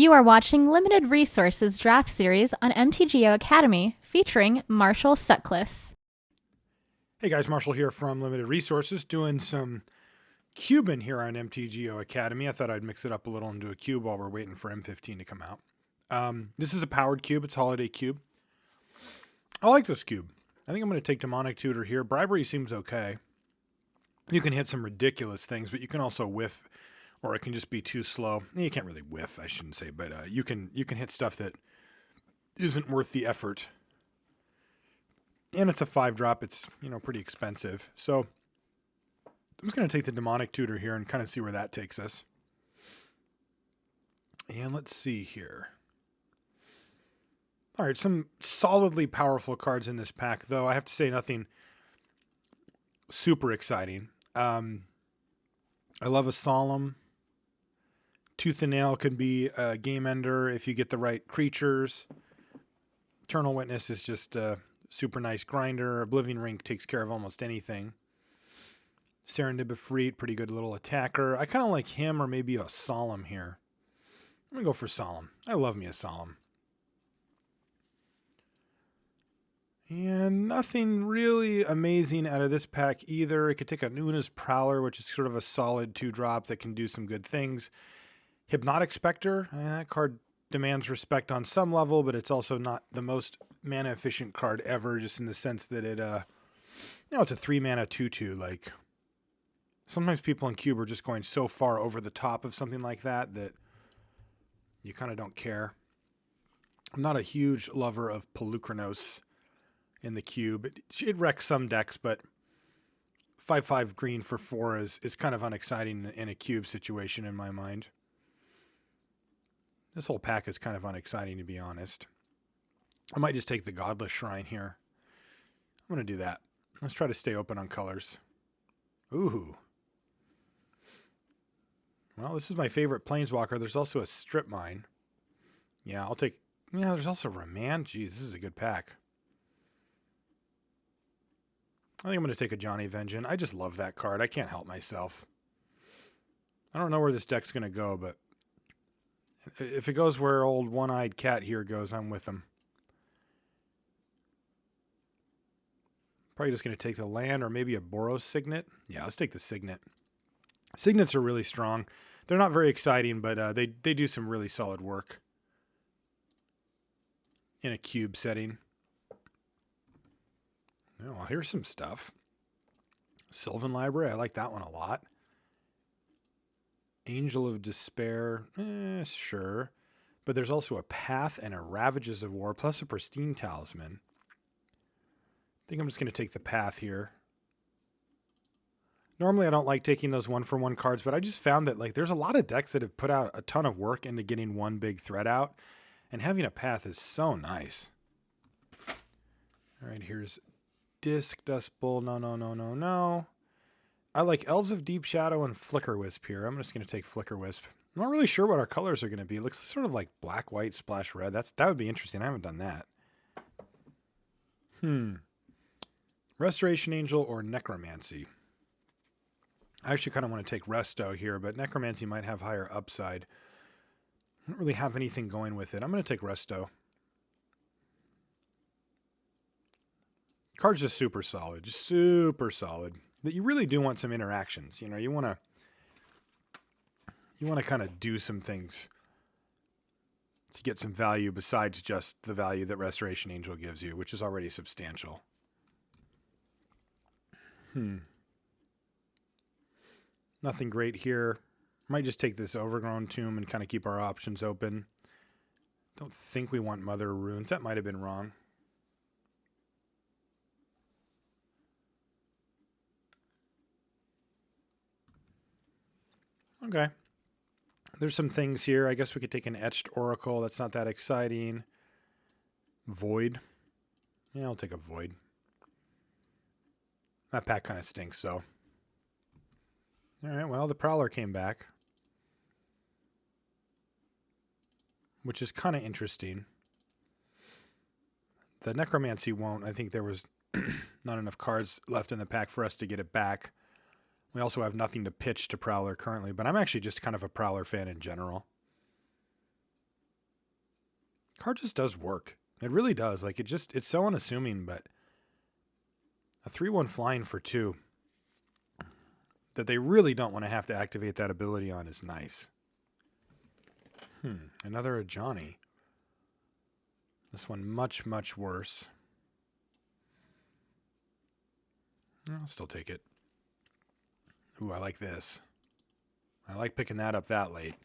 You are watching Limited Resources Draft Series on MTGO Academy featuring Marshall Sutcliffe. Hey guys, Marshall here from Limited Resources doing some cubing here on MTGO Academy. I thought I'd mix it up a little and do a cube while we're waiting for M15 to come out. This is a powered cube. It's Holiday Cube. I like this cube. I think I'm going to take Demonic Tutor here. Bribery seems okay. You can hit some ridiculous things, but you can also whiff, or it can just be too slow. You can't really whiff, I shouldn't say, but you can hit stuff that isn't worth the effort. And it's a 5-drop. It's, pretty expensive. So I'm just going to take the Demonic Tutor here and kind of see where that takes us. And let's see here. All right, some solidly powerful cards in this pack, though. I have to say nothing super exciting. I love a Solemn. Tooth and Nail can be a game ender if you get the right creatures. Eternal Witness is just a super nice grinder. Oblivion Ring takes care of almost anything. Serendib Efreet, pretty good little attacker. I kind of like him or maybe a Solemn here. I'm going to go for Solemn. I love me a Solemn. And nothing really amazing out of this pack either. It could take a Nuna's Prowler, which is sort of a solid 2-drop that can do some good things. Hypnotic Spectre, that card demands respect on some level, but it's also not the most mana efficient card ever, just in the sense that it, it's a 3-mana 2/2. Like, sometimes people in Cube are just going so far over the top of something like that that you kind of don't care. I'm not a huge lover of Pelucranos in the cube. It wrecks some decks, but 5/5 green for 4 is kind of unexciting in a cube situation in my mind. This whole pack is kind of unexciting, to be honest. I might just take the Godless Shrine here. I'm going to do that. Let's try to stay open on colors. Ooh. Well, this is my favorite Planeswalker. There's also a Strip Mine. Yeah, I'll take... Yeah, there's also Remand. Jeez, this is a good pack. I think I'm going to take a Johnny Vengeance. I just love that card. I can't help myself. I don't know where this deck's going to go, but if it goes where old One-Eyed Cat here goes, I'm with him. Probably just going to take the land or maybe a Boros Signet. Yeah, let's take the Signet. Signets are really strong. They're not very exciting, but they do some really solid work in a cube setting. Oh, well, here's some stuff. Sylvan Library, I like that one a lot. Angel of Despair, sure. But there's also a Path and a Ravages of War, plus a Pristine Talisman. I think I'm just going to take the Path here. Normally I don't like taking those 1-for-1 cards, but I just found that there's a lot of decks that have put out a ton of work into getting one big threat out. And having a Path is so nice. All right, here's Disc, Dust Bowl, no. I like Elves of Deep Shadow and Flicker Wisp here. I'm just going to take Flicker Wisp. I'm not really sure what our colors are going to be. It looks sort of like black, white, splash red. That would be interesting. I haven't done that. Restoration Angel or Necromancy. I actually kind of want to take Resto here, but Necromancy might have higher upside. I don't really have anything going with it. I'm going to take Resto. Card's just super solid. Just super solid. That you really do want some interactions. You want to kind of do some things to get some value besides just the value that Restoration Angel gives you, which is already substantial. Nothing great here. Might just take this Overgrown Tomb and kind of keep our options open. Don't think we want Mother of Runes. That might have been wrong. Okay. There's some things here. I guess we could take an Etched Oracle. That's not that exciting. Void. Yeah, I'll take a Void. That pack kind of stinks, though. All right, well, the Prowler came back, which is kind of interesting. The Necromancy won't. I think there was not enough cards left in the pack for us to get it back. We also have nothing to pitch to Prowler currently, but I'm actually just kind of a Prowler fan in general. Card just does work. It really does. Like, it's so unassuming, but a 3/1 flying for 2 that they really don't want to have to activate that ability on is nice. Another Ajani. This one much, much worse. I'll still take it. Ooh, I like this. I like picking that up that late.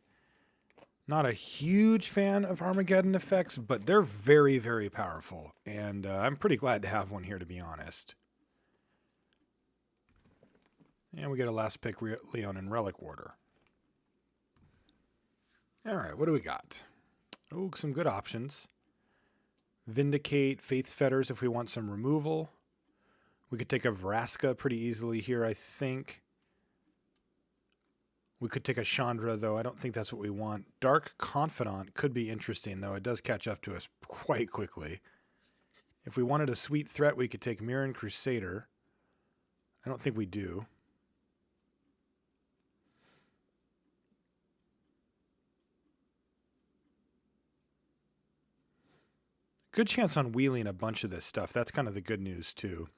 Not a huge fan of Armageddon effects, but they're very, very powerful. And I'm pretty glad to have one here, to be honest. And we get a last pick, Leon and Relic Warder. All right, what do we got? Oh, some good options. Vindicate, Faith's Fetters if we want some removal. We could take a Vraska pretty easily here, I think. We could take a Chandra, though. I don't think that's what we want. Dark Confidant could be interesting, though. It does catch up to us quite quickly. If we wanted a sweet threat, we could take Mirren Crusader. I don't think we do. Good chance on wheeling a bunch of this stuff. That's kind of the good news, too.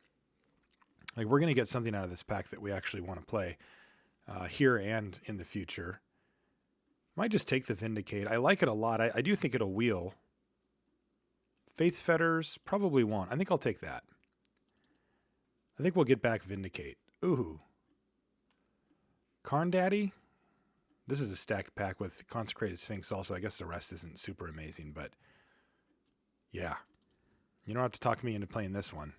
Like, we're going to get something out of this pack that we actually want to play here and in the future. Might just take the Vindicate. I like it a lot. I do think it'll wheel. Faith's Fetters probably won't. I think I'll take that. I think we'll get back Vindicate. Ooh. Karn Daddy? This is a stacked pack with Consecrated Sphinx also. I guess the rest isn't super amazing, but yeah. You don't have to talk me into playing this one.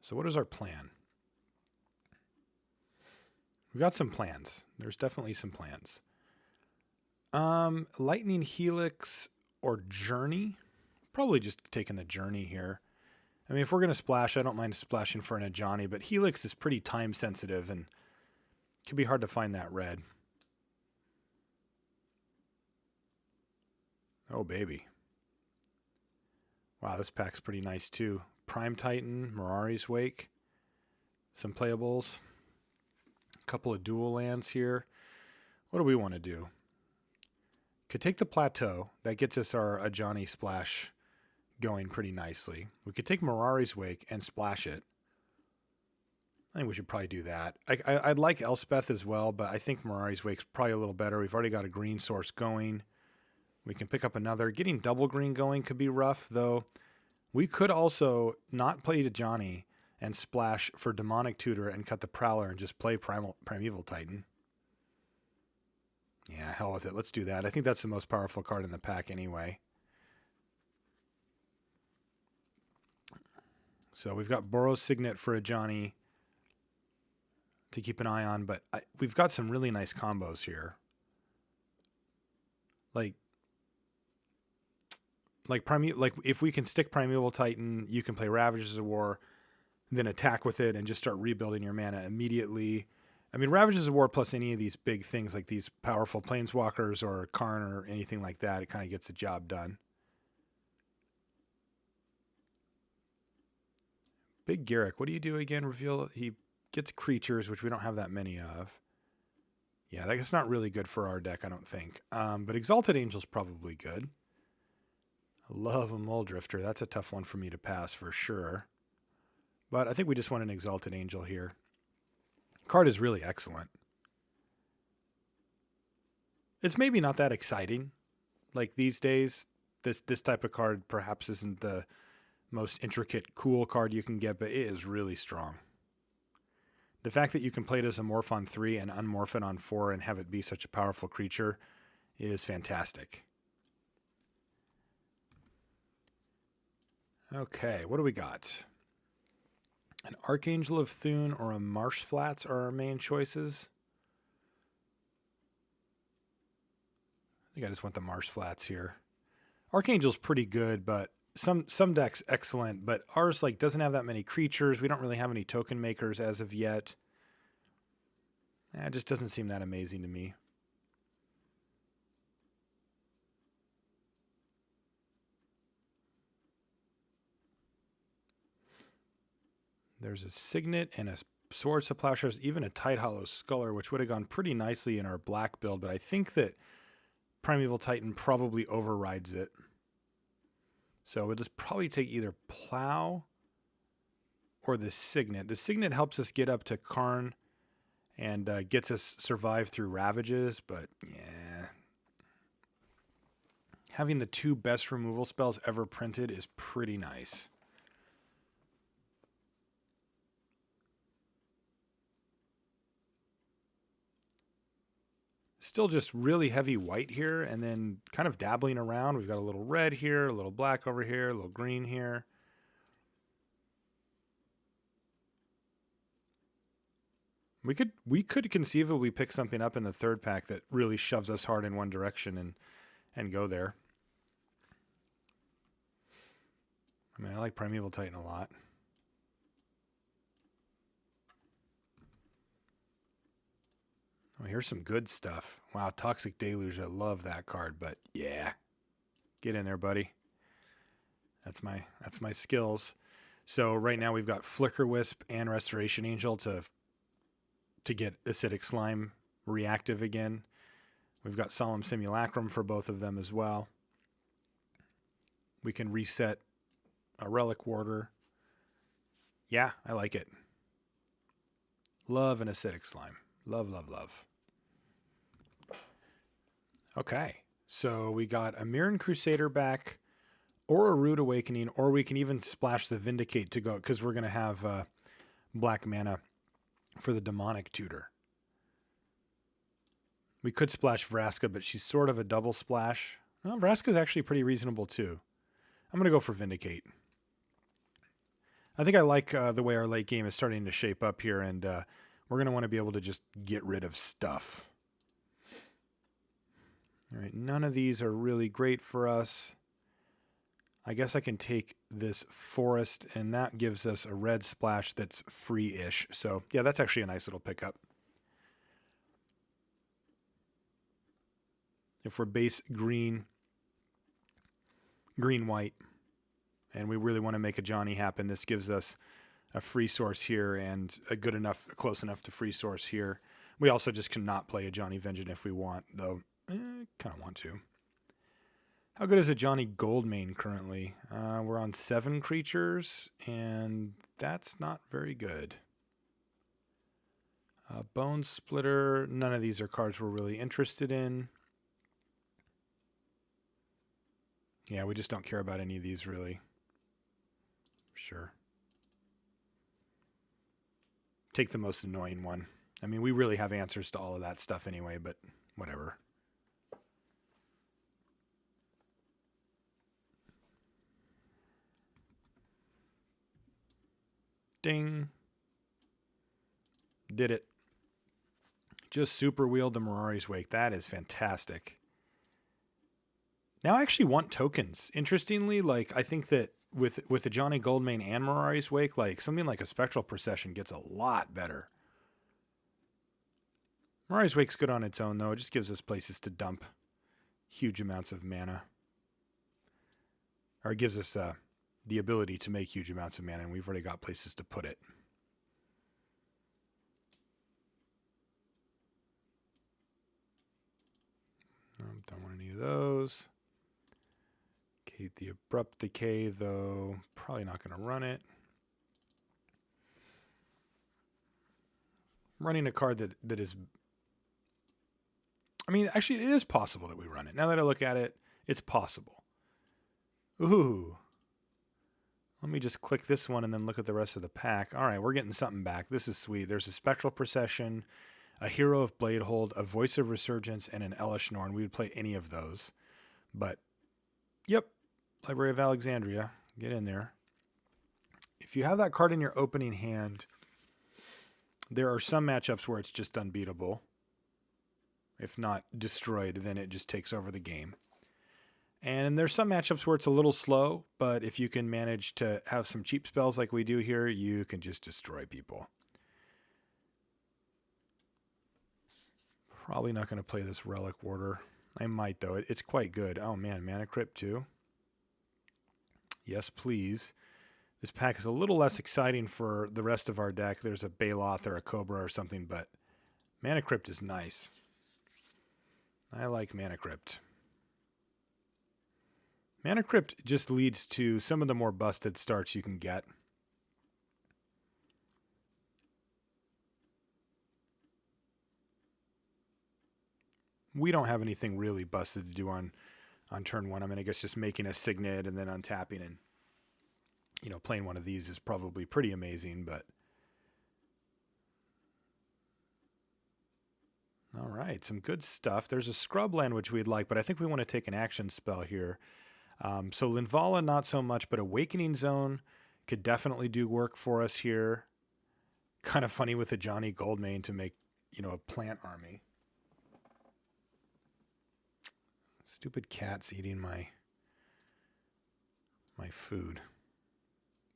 So what is our plan? We've got some plans. There's definitely some plans. Lightning Helix or Journey? Probably just taking the Journey here. I mean, if we're going to splash, I don't mind splashing for an Ajani, but Helix is pretty time sensitive and it can be hard to find that red. Oh, baby. Wow, this pack's pretty nice too. Prime Titan, Mirari's Wake, some playables, a couple of dual lands here. What do we want to do? Could take the Plateau. That gets us our Ajani splash going pretty nicely. We could take Mirari's Wake and splash it. I think we should probably do that. I'd like Elspeth as well, but I think Mirari's Wake's probably a little better. We've already got a green source going. We can pick up another. Getting double green going could be rough, though. We could also not play Ajani and splash for Demonic Tutor and cut the Prowler and just play Primeval Titan. Yeah, hell with it. Let's do that. I think that's the most powerful card in the pack anyway. So we've got Boros Signet for Ajani to keep an eye on, but we've got some really nice combos here. Like if we can stick Primeval Titan, you can play Ravages of War, then attack with it and just start rebuilding your mana immediately. I mean, Ravages of War plus any of these big things like these powerful Planeswalkers or Karn or anything like that, it kind of gets the job done. Big Garrick, what do you do again? Reveal, he gets creatures, which we don't have that many of. Yeah, that's not really good for our deck, I don't think. But Exalted Angel's probably good. I love a Mole Drifter. That's a tough one for me to pass for sure. But I think we just want an Exalted Angel here. Card is really excellent. It's maybe not that exciting. Like these days, this type of card perhaps isn't the most intricate, cool card you can get, but it is really strong. The fact that you can play it as a Morph on 3 and unmorph it on 4 and have it be such a powerful creature is fantastic. Okay, what do we got? An Archangel of Thune or a Marsh Flats are our main choices. I think I just want the Marsh Flats here. Archangel's pretty good, but some decks excellent, but ours doesn't have that many creatures. We don't really have any token makers as of yet. It just doesn't seem that amazing to me. There's a Signet and a Swords to Plowshares, even a Tight Hollow Sculler, which would have gone pretty nicely in our black build. But I think that Primeval Titan probably overrides it. So we'll just probably take either Plow or the Signet. The Signet helps us get up to Karn and gets us survive through Ravages, but yeah. Having the 2 best removal spells ever printed is pretty nice. Still just really heavy white here, and then kind of dabbling around. We've got a little red here, a little black over here, a little green here. We could conceivably pick something up in the 3rd pack that really shoves us hard in one direction and go there. I mean, I like Primeval Titan a lot. Oh, here's some good stuff. Wow, Toxic Deluge. I love that card, but yeah. Get in there, buddy. That's my skills. So right now we've got Flicker Wisp and Restoration Angel to get Acidic Slime reactive again. We've got Solemn Simulacrum for both of them as well. We can reset a Relic Warder. Yeah, I like it. Love an Acidic Slime. Love, love, love. Okay, so we got a Mirran Crusader back, or a Rude Awakening, or we can even splash the Vindicate to go, because we're going to have black mana for the Demonic Tutor. We could splash Vraska, but she's sort of a double splash. Well, Vraska's actually pretty reasonable too. I'm going to go for Vindicate. I think I like the way our late game is starting to shape up here, and we're going to want to be able to just get rid of stuff. All right, none of these are really great for us. I guess I can take this Forest, and that gives us a red splash that's free-ish. So, yeah, that's actually a nice little pickup. If we're base green, green-white, and we really want to make a Johnny happen, this gives us a free source here and a good enough, close enough to free source here. We also just cannot play a Johnny Vengeance if we want, though kind of want to. How good is a Johnny Goldmane currently? We're on 7 creatures, and that's not very good. Bone Splitter, none of these are cards we're really interested in. Yeah, we just don't care about any of these really. Sure. Take the most annoying one. I mean, we really have answers to all of that stuff anyway, but whatever. Ding. Did it. Just super wheeled the Mirari's Wake. That is fantastic. Now I actually want tokens. Interestingly, like I think that with the Johnny Goldmane and Mirari's Wake, like something like a Spectral Procession gets a lot better. Mirari's Wake's good on its own though. It just gives us places to dump huge amounts of mana. Or it gives us the ability to make huge amounts of mana, and we've already got places to put it. Don't want any of those. Okay, the Abrupt Decay, though, probably not going to run it. I'm running a card that is... I mean, actually, it is possible that we run it. Now that I look at it, it's possible. Ooh. Let me just click this one and then look at the rest of the pack. All right, we're getting something back. This is sweet. There's a Spectral Procession, a Hero of Bladehold, a Voice of Resurgence, and an Elish Norn. We would play any of those. But, yep, Library of Alexandria. Get in there. If you have that card in your opening hand, there are some matchups where it's just unbeatable. If not destroyed, then it just takes over the game. And there's some matchups where it's a little slow, but if you can manage to have some cheap spells like we do here, you can just destroy people. Probably not going to play this Relic Warder. I might, though. It's quite good. Oh, man. Mana Crypt, too. Yes, please. This pack is a little less exciting for the rest of our deck. There's a Baloth or a Cobra or something, but Mana Crypt is nice. I like Mana Crypt. Mana Crypt just leads to some of the more busted starts you can get. We don't have anything really busted to do on turn one. I mean, I guess just making a Signet and then untapping and, you know, playing one of these is probably pretty amazing, but. All right, some good stuff. There's a scrub land which we'd like, but I think we want to take an action spell here. So Linvala, not so much, but Awakening Zone could definitely do work for us here. Kind of funny with a Johnny Goldmane to make, you know, a plant army. Stupid cat's eating my food.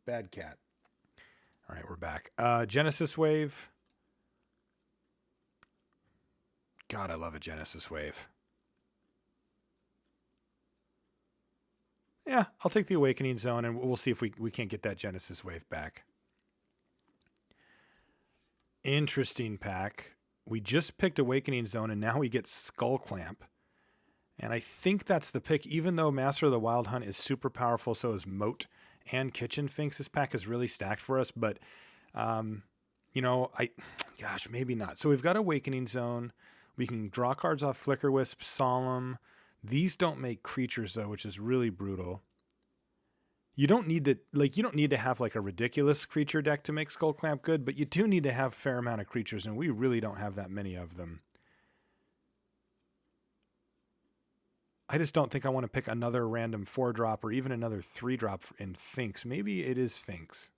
Bad cat. All right, we're back. Genesis Wave. God, I love a Genesis Wave. Yeah, I'll take the Awakening Zone, and we'll see if we can't get that Genesis Wave back. Interesting pack. We just picked Awakening Zone, and now we get Skull Clamp. And I think that's the pick, even though Master of the Wild Hunt is super powerful, so is Moat and Kitchen Finks. This pack is really stacked for us, but, you know, gosh, maybe not. So we've got Awakening Zone. We can draw cards off Flicker Wisp, Solemn. These don't make creatures, though, which is really brutal. You don't need to have like a ridiculous creature deck to make Skull Clamp good, but you do need to have a fair amount of creatures, and we really don't have that many of them. I just don't think I want to pick another random 4-drop or even another 3-drop in Finks. Maybe it is Finks.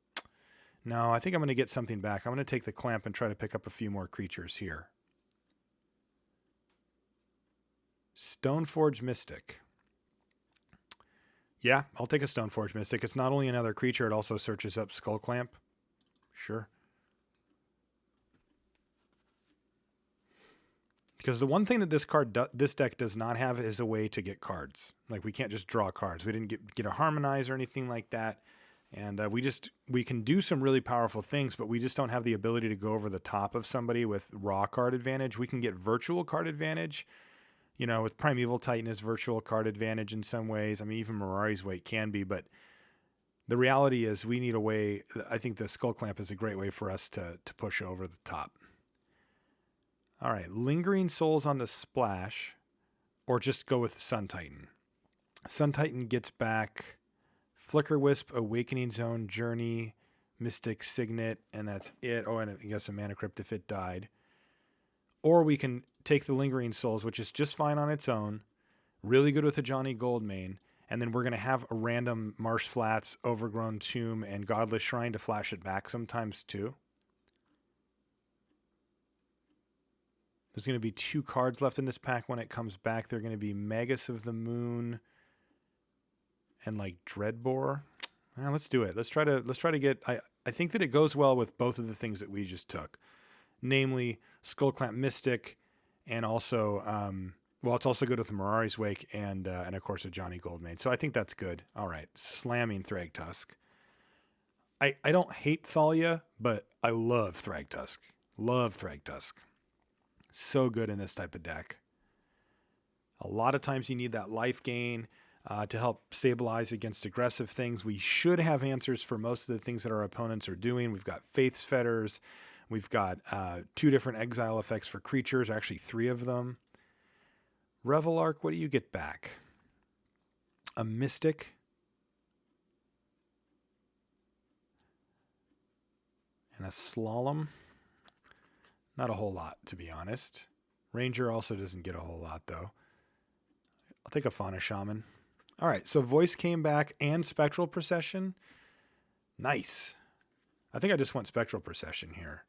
No, I think I'm going to get something back. I'm going to take the Clamp and try to pick up a few more creatures here. Stoneforge Mystic. Yeah, I'll take a Stoneforge Mystic. It's not only another creature, it also searches up Skull Clamp. Sure. Because the one thing that this deck does not have is a way to get cards. Like, we can't just draw cards. We didn't get a Harmonize or anything like that. And we can do some really powerful things, but we just don't have the ability to go over the top of somebody with raw card advantage. We can get virtual card advantage. You know, with Primeval Titan is virtual card advantage in some ways. I mean, even Mirari's Weight can be, but the reality is we need a way. I think the Skull Clamp is a great way for us to push over the top. All right, Lingering Souls on the splash, or just go with the Sun Titan. Sun Titan gets back Flicker Wisp, Awakening Zone, Journey, Mystic, Signet, and that's it. Oh, and I guess a Mana Crypt if it died. Or we can take the Lingering Souls, which is just fine on its own, really good with a Johnny Goldmane, and then we're going to have a random Marsh Flats, Overgrown Tomb, and Godless Shrine to flash it back sometimes too. There's going to be 2 cards left in this pack when it comes back. They're going to be Magus of the Moon and like Dreadbore. Let's do it. Let's try to get. I think that it goes well with both of the things that we just took, namely Skullclamp Mystic, and also it's also good with Mirari's Wake and of course a Johnny Goldmane. So I think that's good. All right, slamming Thragtusk. I don't hate Thalia, but I love Thragtusk. Love Thragtusk. So good in this type of deck. A lot of times you need that life gain to help stabilize against aggressive things. We should have answers for most of the things that our opponents are doing. We've got Faith's Fetters. We've got 2 different exile effects for creatures, actually 3 of them. Revelark, what do you get back? A Mystic. And a Slalom. Not a whole lot, to be honest. Ranger also doesn't get a whole lot, though. I'll take a Fauna Shaman. All right, so Voice came back and Spectral Procession. Nice. I think I just want Spectral Procession here.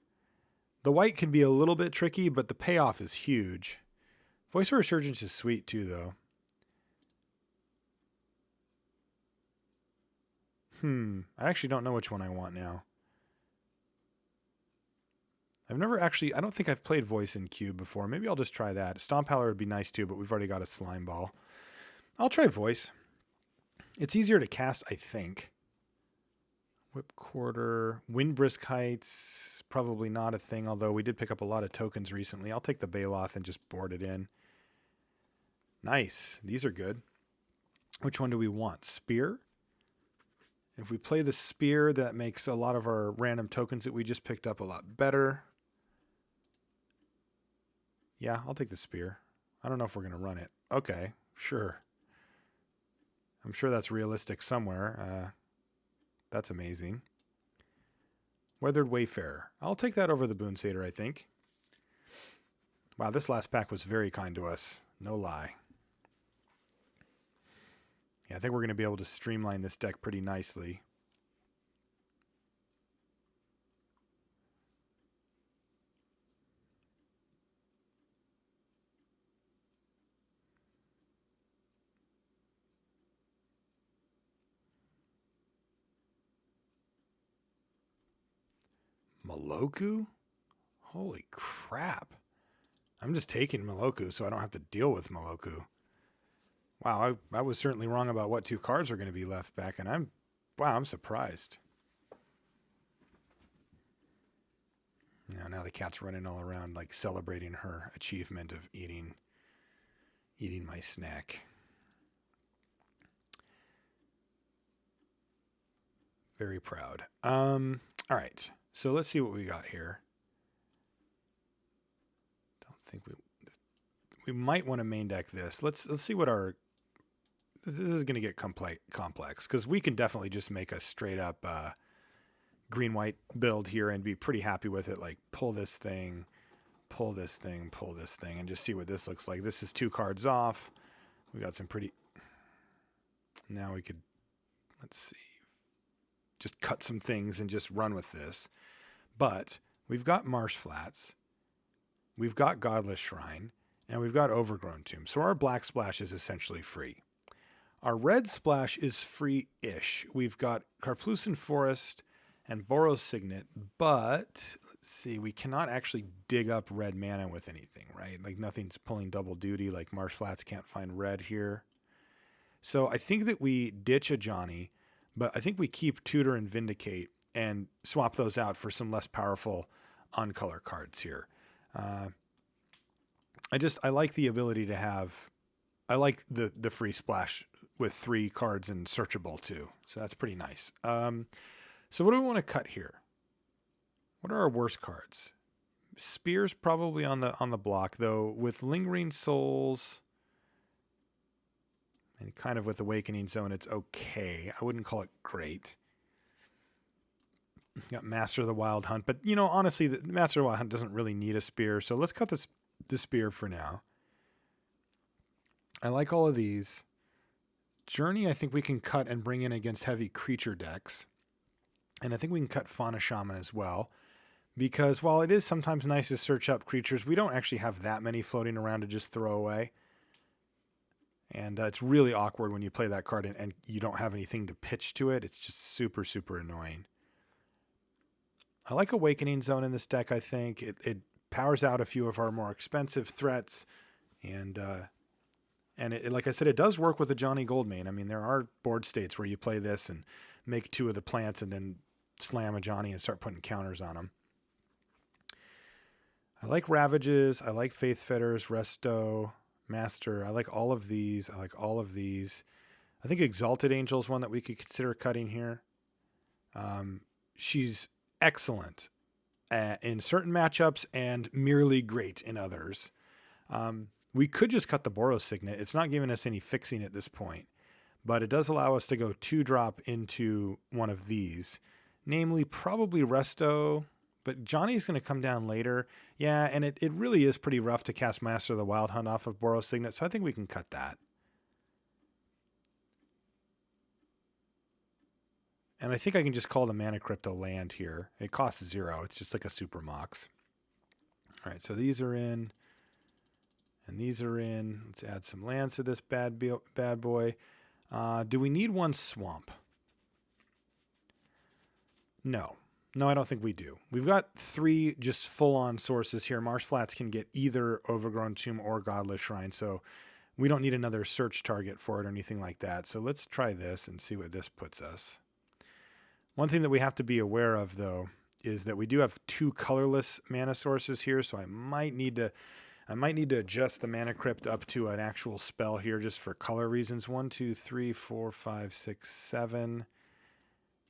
The white can be a little bit tricky, but the payoff is huge. Voice for Resurgence is sweet, too, though. I actually don't know which one I want now. I don't think I've played Voice in Cube before. Maybe I'll just try that. Stomp Howler would be nice too, but we've already got a Slime Ball. I'll try Voice. It's easier to cast, I think. Whip Quarter. Windbrisk Heights. Probably not a thing, although we did pick up a lot of tokens recently. I'll take the Baloth and just board it in. Nice. These are good. Which one do we want? Spear? If we play the spear, that makes a lot of our random tokens that we just picked up a lot better. Yeah, I'll take the spear. I don't know if we're going to run it. Okay, sure. I'm sure that's realistic somewhere. That's amazing. Weathered Wayfarer. I'll take that over the Boon Satyr, I think. Wow, this last pack was very kind to us. No lie. Yeah, I think we're going to be able to streamline this deck pretty nicely. Moloku? Holy crap. I'm just taking Moloku so I don't have to deal with Moloku. Wow, I was certainly wrong about what 2 cards are going to be left back, and I'm surprised. Now the cat's running all around like celebrating her achievement of eating my snack. Very proud. All right. So let's see what we got here. Don't think we might want to main deck this. Let's see what our this is going to get complex because we can definitely just make a straight up green-white build here and be pretty happy with it. Like pull this thing, pull this thing, pull this thing, and just see what this looks like. This is 2 cards off. We got some pretty. Now we could, let's see, just cut some things and just run with this. But we've got Marsh Flats, we've got Godless Shrine, and we've got Overgrown Tomb. So our black splash is essentially free. Our red splash is free-ish. We've got Karplusan Forest and Boros Signet, but let's see, we cannot actually dig up red mana with anything, right? Like nothing's pulling double duty, like Marsh Flats can't find red here. So I think that we ditch a Johnny, but I think we keep Tutor and Vindicate and swap those out for some less powerful on-color cards here. I like the ability to have, I like the free splash with 3 cards and searchable too. So that's pretty nice. So what do we want to cut here? What are our worst cards? Spear's probably on the block, though. With Lingering Souls and kind of with Awakening Zone, it's okay. I wouldn't call it great. Got Master of the Wild Hunt, but honestly, the Master of the Wild Hunt doesn't really need a spear, so let's cut the spear for now. I like all of these. Journey, I think we can cut and bring in against heavy creature decks. And I think we can cut Fauna Shaman as well. Because while it is sometimes nice to search up creatures, we don't actually have that many floating around to just throw away. And it's really awkward when you play that card and you don't have anything to pitch to it. It's just super, super annoying. I like Awakening Zone in this deck, I think. It powers out a few of our more expensive threats. And like I said, it does work with the Johnny Goldmane. I mean, there are board states where you play this and make 2 of the plants and then slam a Johnny and start putting counters on them. I like Ravages. I like Faith Fetters, Resto, Master. I like all of these. I think Exalted Angel is one that we could consider cutting here. She's excellent in certain matchups and merely great in others. We could just cut the Boros Signet. It's not giving us any fixing at this point, but it does allow us to go 2-drop into one of these, namely probably Resto, but Johnny's going to come down later. Yeah, and it really is pretty rough to cast Master of the Wild Hunt off of Boros Signet, so I think we can cut that. And I think I can just call the Mana Crypto land here. It costs 0. It's just like a Super Mox. All right, so these are in. And these are in. Let's add some lands to this bad boy. Do we need 1 swamp? No. No, I don't think we do. We've got 3 just full-on sources here. Marsh Flats can get either Overgrown Tomb or Godless Shrine, so we don't need another search target for it or anything like that. So let's try this and see what this puts us. One thing that we have to be aware of, though, is that we do have 2 colorless mana sources here, so I might need to I might need to adjust the Mana Crypt up to an actual spell here just for color reasons. 1, 2, 3, 4, 5, 6, 7,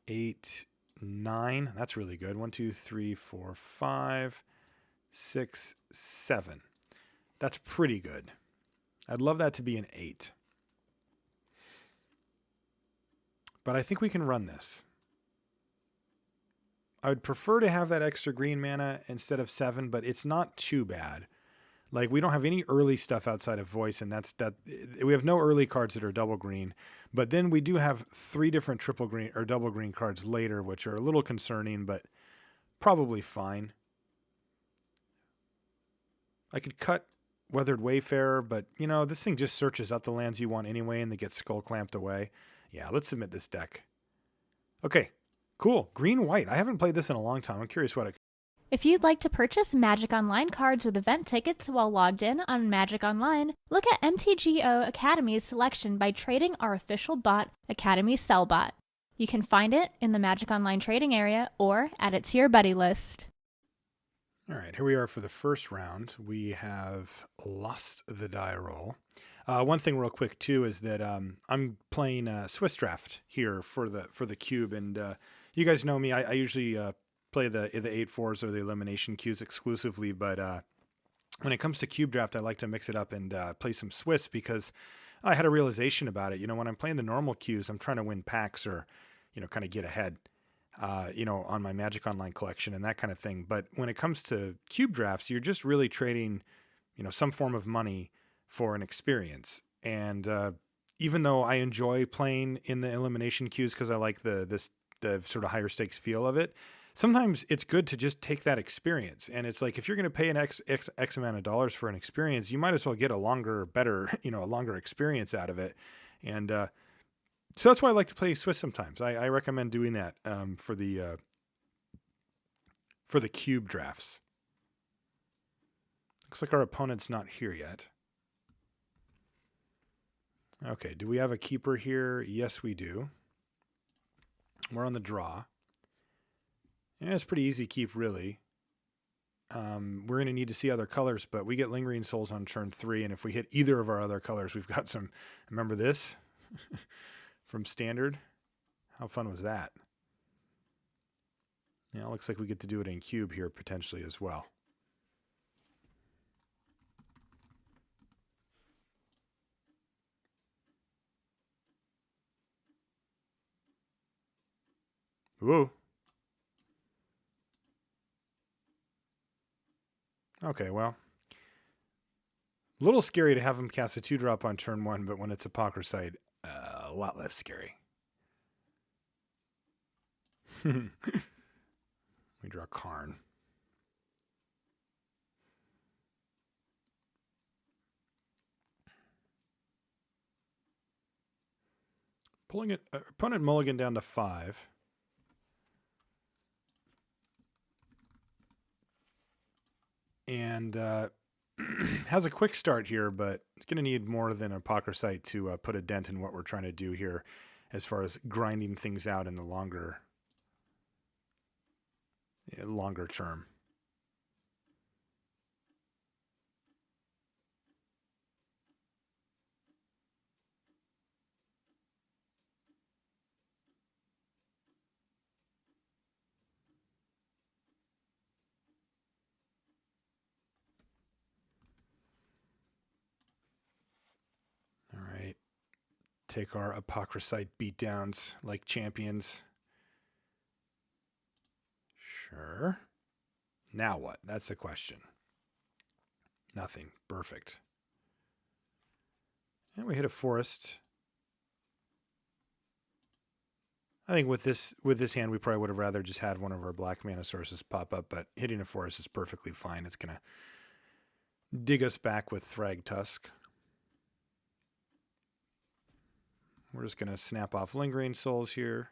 8, 9. That's really good. 1, 2, 3, 4, 5, 6, 7. That's pretty good. I'd love that to be an 8. But I think we can run this. I would prefer to have that extra green mana instead of 7, but it's not too bad. Like, we don't have any early stuff outside of voice, and that's that. We have no early cards that are double green, but then we do have 3 different triple green or double green cards later, which are a little concerning, but probably fine. I could cut Weathered Wayfarer, but you know, this thing just searches out the lands you want anyway, and they get skull clamped away. Yeah, let's submit this deck. Okay, cool. Green-white. I haven't played this in a long time. I'm curious what it. If you'd like to purchase Magic Online cards with event tickets while logged in on Magic Online, look at MTGO Academy's selection by trading our official bot, Academy Sellbot. You can find it in the Magic Online trading area or add it to your buddy list. All right, here we are for the first round. We have lost the die roll. One thing real quick too is that I'm playing Swiss Draft here for the cube, and you guys know me. I usually play the 8-4s or the elimination queues exclusively, but when it comes to cube draft, I like to mix it up and play some Swiss because I had a realization about it. You know, when I'm playing the normal queues, I'm trying to win packs or, you know, kind of get ahead, you know, on my Magic Online collection and that kind of thing. But when it comes to cube drafts, you're just really trading, you know, some form of money for an experience. And even though I enjoy playing in the elimination queues because I like the sort of higher stakes feel of it, sometimes it's good to just take that experience. And it's like, if you're going to pay an X amount of dollars for an experience, you might as well get a longer, better, you know, a longer experience out of it. And so that's why I like to play Swiss sometimes. I recommend doing that for the cube drafts. Looks like our opponent's not here yet. Okay, do we have a keeper here? Yes, we do. We're on the draw. Yeah, it's pretty easy keep, really. We're going to need to see other colors, but we get Lingering Souls on turn 3, and if we hit either of our other colors, we've got some... Remember this? From Standard? How fun was that? Yeah, it looks like we get to do it in cube here, potentially, as well. Whoa. Okay, well. A little scary to have him cast a 2-drop on turn 1, but when it's Apocryphite, a lot less scary. We draw Karn. Pulling it, opponent mulligan down to 5. And has a quick start here, but it's going to need more than Apocryphite to put a dent in what we're trying to do here as far as grinding things out in the longer term. All right. Take our Apocryphite beatdowns like champions. Sure. Now what? That's the question. Nothing. Perfect. And we hit a forest. I think with this hand, we probably would have rather just had one of our black mana sources pop up, but hitting a forest is perfectly fine. It's going to dig us back with Thrag Tusk. We're just going to snap off Lingering Souls here.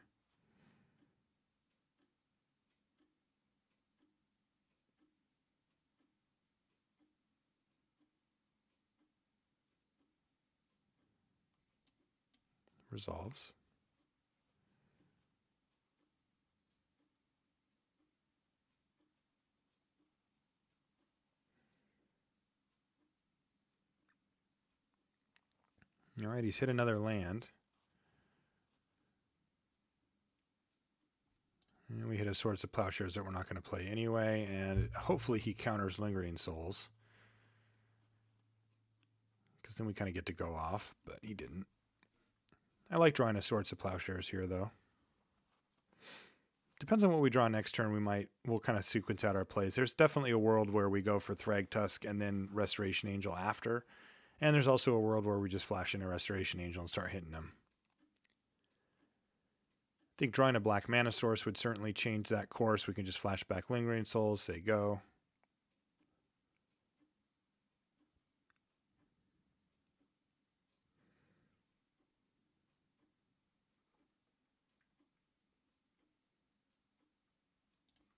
Resolves. All right, he's hit another land. And we hit a Swords of Plowshares that we're not going to play anyway, and hopefully he counters Lingering Souls. Because then we kind of get to go off, but he didn't. I like drawing a Swords of Plowshares here, though. Depends on what we draw next turn. We'll kind of sequence out our plays. There's definitely a world where we go for Thrag Tusk and then Restoration Angel after. And there's also a world where we just flash in a Restoration Angel and start hitting them. I think drawing a black mana source would certainly change that course. We can just flash back Lingering Souls, say go.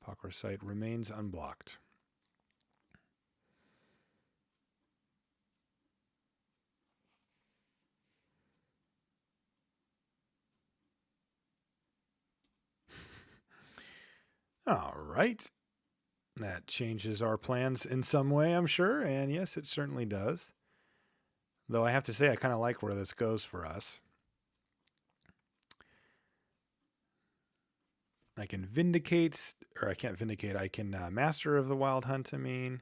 Pakra Site remains unblocked. All right. That changes our plans in some way, I'm sure. And yes, it certainly does. Though I have to say, I kind of like where this goes for us. I can Vindicate, or I can't Vindicate. I can Master of the Wild Hunt, I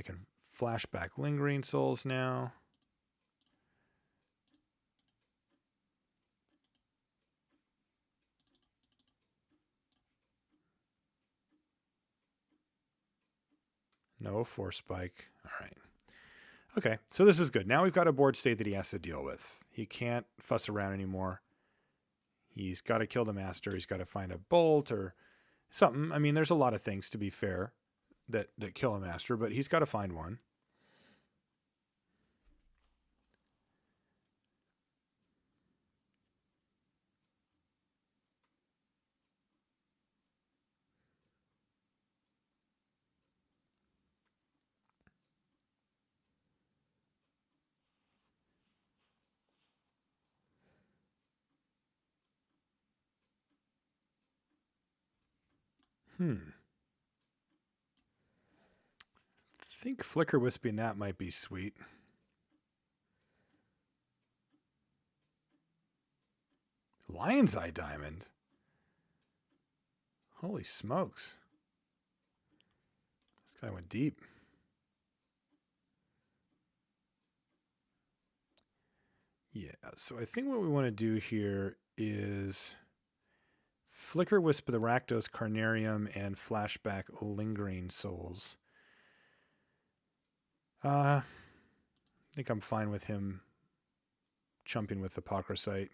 can flash back Lingering Souls now. No Force Spike. All right. Okay, so this is good. Now we've got a board state that he has to deal with. He can't fuss around anymore. He's got to kill the Master. He's got to find a Bolt or something. I mean, there's a lot of things, to be fair, that kill a Master, but he's got to find one. I think Flicker Wisping that might be sweet. Lion's Eye Diamond. Holy smokes. This guy went deep. Yeah, so I think what we want to do here is Flicker Wisp the Rakdos Carnarium and flashback Lingering Souls. I think I'm fine with him chumping with the Pakra Site.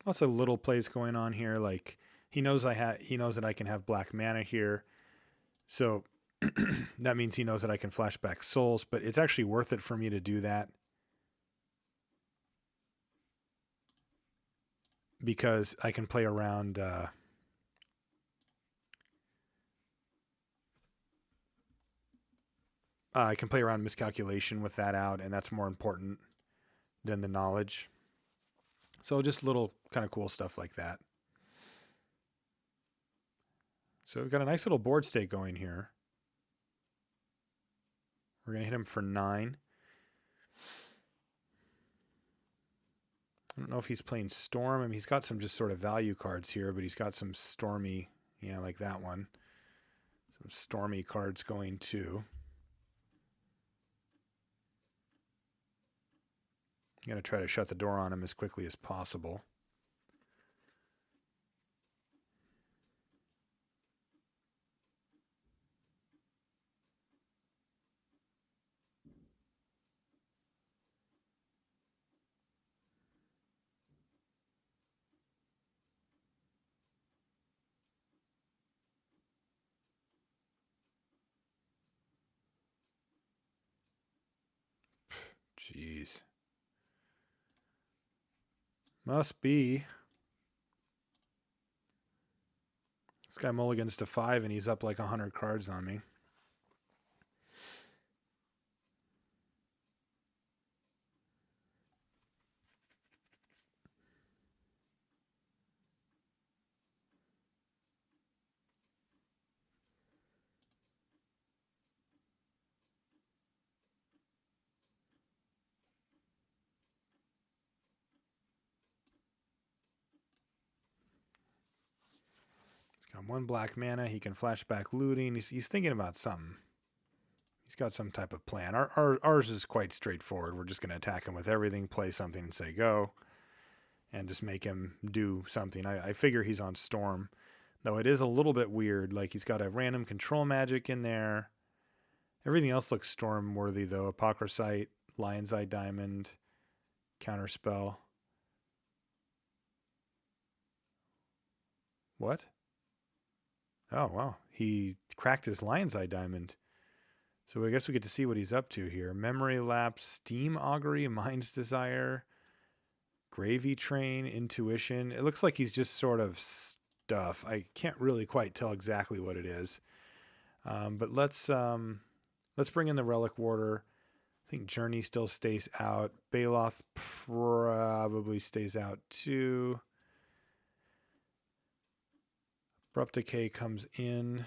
Lots of little plays going on here. Like he knows that I can have black mana here. So that means he knows that I can flash back souls, but it's actually worth it for me to do that. Because I can play around I can play around miscalculation with that out, and that's more important than the knowledge. So just little kind of cool stuff like that. So we've got a nice little board state going here. We're going to hit him for 9. I don't know if he's playing Storm. I mean, he's got some just sort of value cards here, but he's got some Stormy, yeah, like that one. Some Stormy cards going too. I'm going to try to shut the door on him as quickly as possible. Jeez. Must be. This guy mulligans to 5 and he's up like 100 cards on me. Got 1 black mana. He can flashback looting. He's thinking about something. He's got some type of plan. Ours is quite straightforward. We're just going to attack him with everything, play something, and say go. And just make him do something. I figure he's on Storm. Though it is a little bit weird. Like he's got a random control magic in there. Everything else looks Storm worthy though. Apocryphite, Lion's Eye Diamond, Counterspell. What? Oh, wow. He cracked his Lion's Eye Diamond. So I guess we get to see what he's up to here. Memory Lapse, Steam Augury, Mind's Desire, Gravy Train, Intuition. It looks like he's just sort of stuff. I can't really quite tell exactly what it is. But let's bring in the Relic Warder. I think Journey still stays out. Baloth probably stays out too. Abrupt Decay comes in.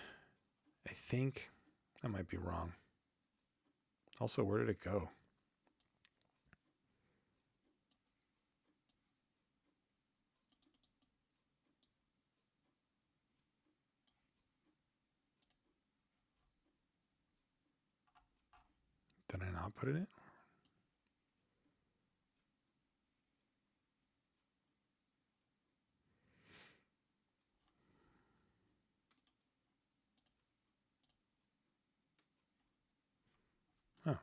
I think. I might be wrong. Also, where did it go? Did I not put it in? Oh.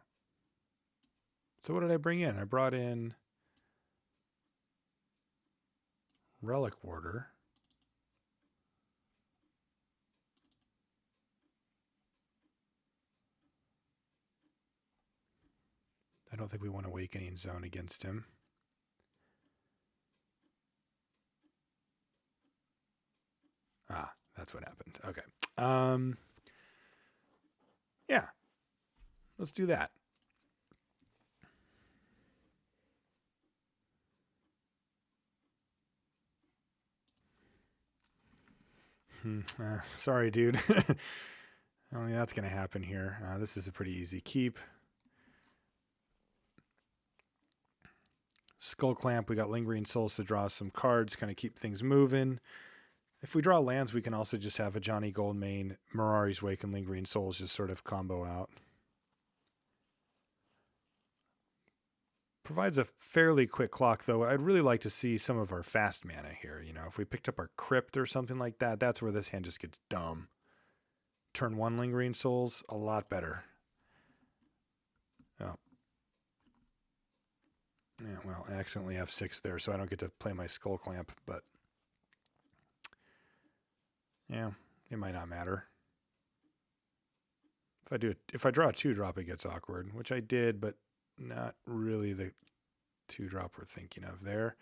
So what did I bring in? I brought in Relic Warder. I don't think we want Awakening Zone against him. Ah, that's what happened. Okay. Yeah. Let's do that. Sorry, dude. Oh, yeah, that's going to happen here. This is a pretty easy keep. Skull Clamp, we got Lingering Souls to draw some cards, kind of keep things moving. If we draw lands, we can also just have a Johnny Goldmane, Mirari's Wake, and Lingering Souls just sort of combo out. Provides a fairly quick clock, though. I'd really like to see some of our fast mana here. You know, if we picked up our Crypt or something like that, that's where this hand just gets dumb. Turn 1 Lingering Souls, a lot better. Oh. Yeah, well, I accidentally have 6 there, so I don't get to play my Skull Clamp, but yeah, it might not matter. If I draw a 2-drop, it gets awkward, which I did, but not really the 2-drop we're thinking of there.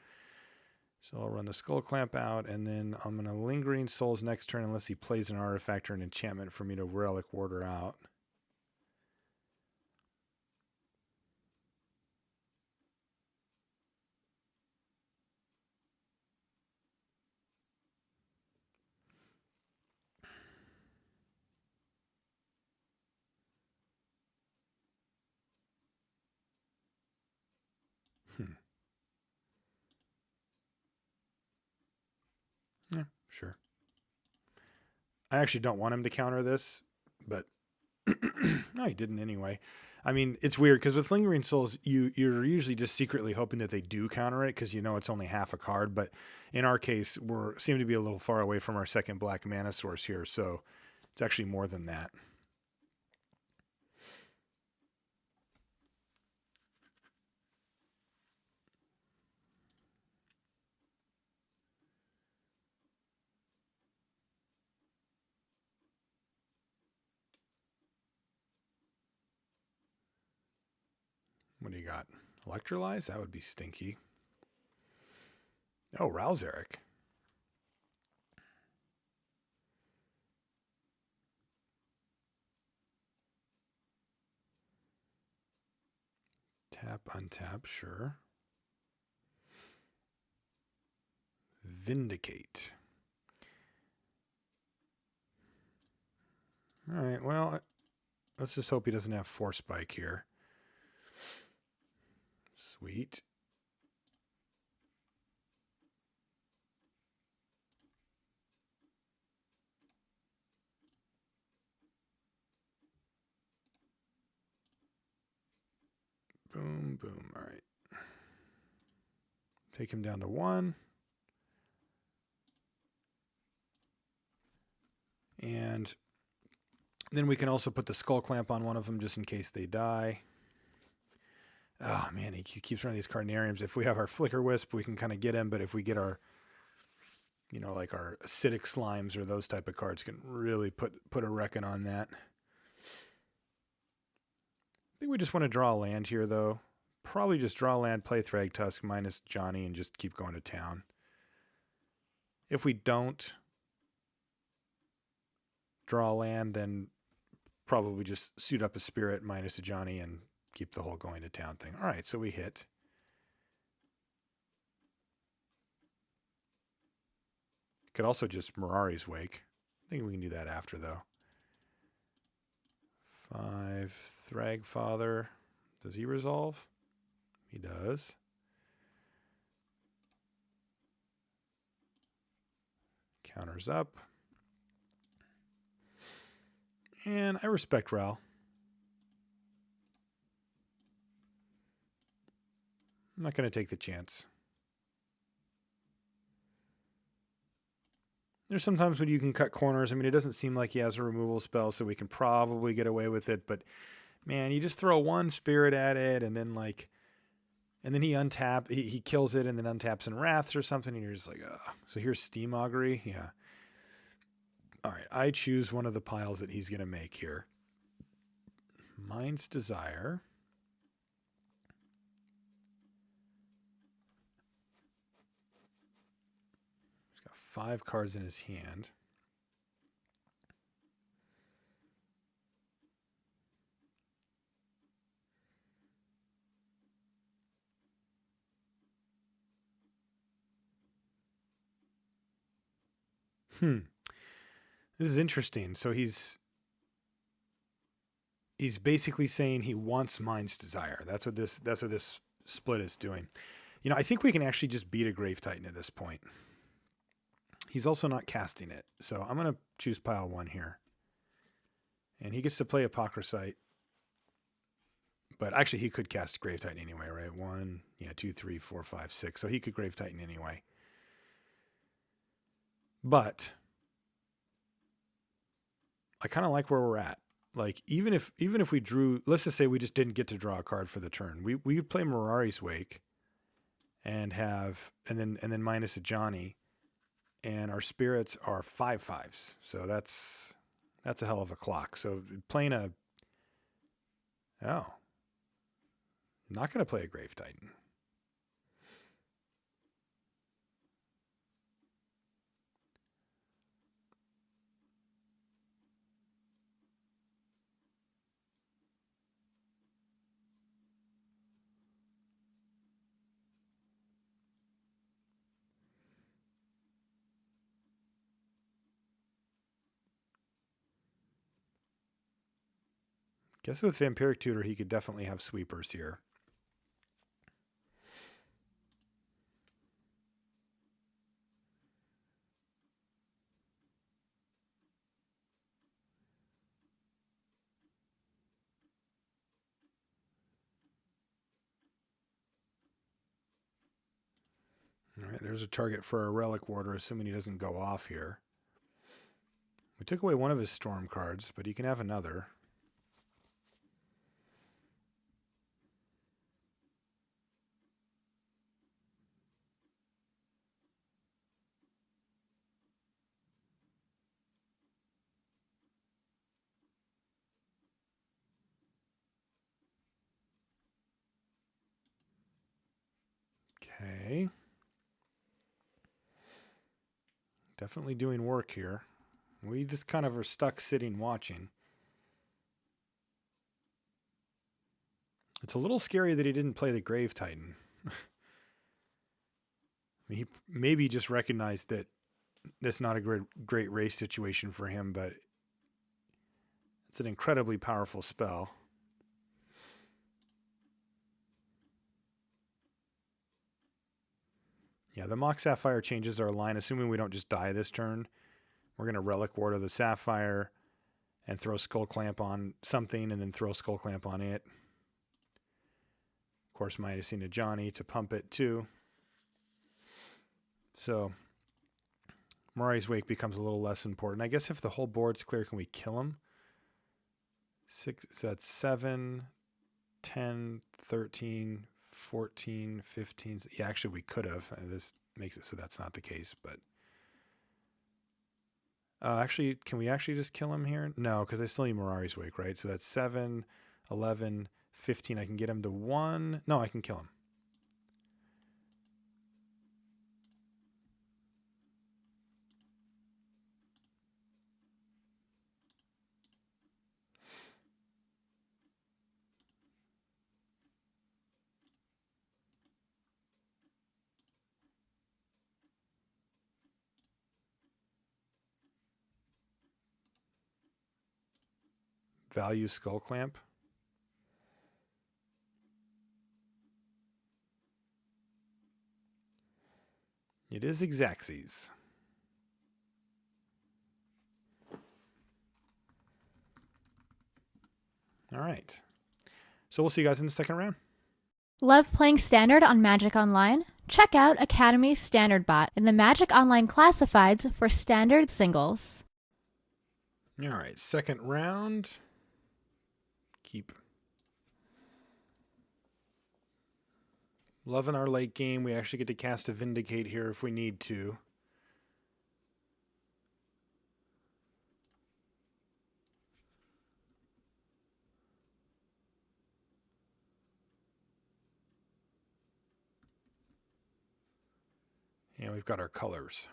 So I'll run the Skull Clamp out, and then I'm going to Lingering Souls next turn unless he plays an artifact or an enchantment for me to Relic Warder out. Yeah, sure. I actually don't want him to counter this, but no, he didn't anyway. I mean, it's weird because with Lingering Souls, you're usually just secretly hoping that they do counter it because you know it's only half a card. But in our case, seem to be a little far away from our second black mana source here, so it's actually more than that. What do you got? Electrolyze? That would be stinky. Oh, Rouse Eric. Tap, untap, sure. Vindicate. All right, well, let's just hope he doesn't have Force Spike here. Sweet. Boom, boom. All right. Take him down to 1. And then we can also put the Skull Clamp on one of them just in case they die. Oh, man, he keeps running these Carnariums. If we have our Flicker Wisp, we can kind of get him. But if we get our, like our Acidic Slimes or those type of cards, can really put a reckon on that. I think we just want to draw a land here, though. Probably just draw a land, play Thragtusk minus Johnny, and just keep going to town. If we don't draw a land, then probably just suit up a Spirit minus a Johnny and keep the whole going to town thing. All right, so we hit. Could also just Mirari's Wake. I think we can do that after, though. 5, Thragfather. Does he resolve? He does. Counters up. And I respect Ral. I'm not going to take the chance. There's sometimes when you can cut corners. I mean, it doesn't seem like he has a removal spell, so we can probably get away with it. But, man, you just throw one Spirit at it, and then, and then he he kills it, and then untaps and Wraths or something, and you're just like, ugh. So here's Steam Augury. Yeah. All right, I choose one of the piles that he's going to make here. Mind's Desire. He's got 5 cards in his hand. This is interesting. So he's basically saying he wants Mind's Desire. That's what this split is doing. I think we can actually just beat a Grave Titan at this point. He's also not casting it. So I'm going to choose pile 1 here. And he gets to play Apocryphite. But actually he could cast Grave Titan anyway, right? 1, 2, 3, 4, 5, 6. So he could Grave Titan anyway. But I kind of like where we're at. Like even if we drew, let's just say we just didn't get to draw a card for the turn. We would play Mirari's Wake and then minus a Johnny, and our spirits are 5/5s. So that's a hell of a clock. So playing not going to play a Grave Titan. Guess with Vampiric Tutor, he could definitely have sweepers here. All right, there's a target for a Relic Warder, assuming he doesn't go off here. We took away one of his Storm cards, but he can have another. Okay. Definitely doing work here. We just kind of are stuck sitting watching. It's a little scary that he didn't play the Grave Titan. He maybe just recognized that that's not a great race situation for him, but it's an incredibly powerful spell. Yeah, the Mock Sapphire changes our line, assuming we don't just die this turn. We're going to Relic Ward of the Sapphire and throw Skull Clamp on something and then throw Skull Clamp on it. Of course, minusing to Johnny to pump it too. So Mirari's Wake becomes a little less important. I guess if the whole board's clear, can we kill him? 6, so that's 7, 10, 13, 14, 15. Yeah, actually we could have. This makes it so that's not the case, but actually, can we actually just kill him here? No, because I still need Mirari's Wake, right? So that's 7, 11, 15. I can get him to 1. No, I can kill him. Value Skull Clamp. It is Xaxes. All right. So we'll see you guys in the second round. Love playing Standard on Magic Online? Check out Academy Standard Bot in the Magic Online Classifieds for Standard Singles. All right, second round. Keep loving our late game. We actually get to cast a Vindicate here if we need to. And we've got our colors.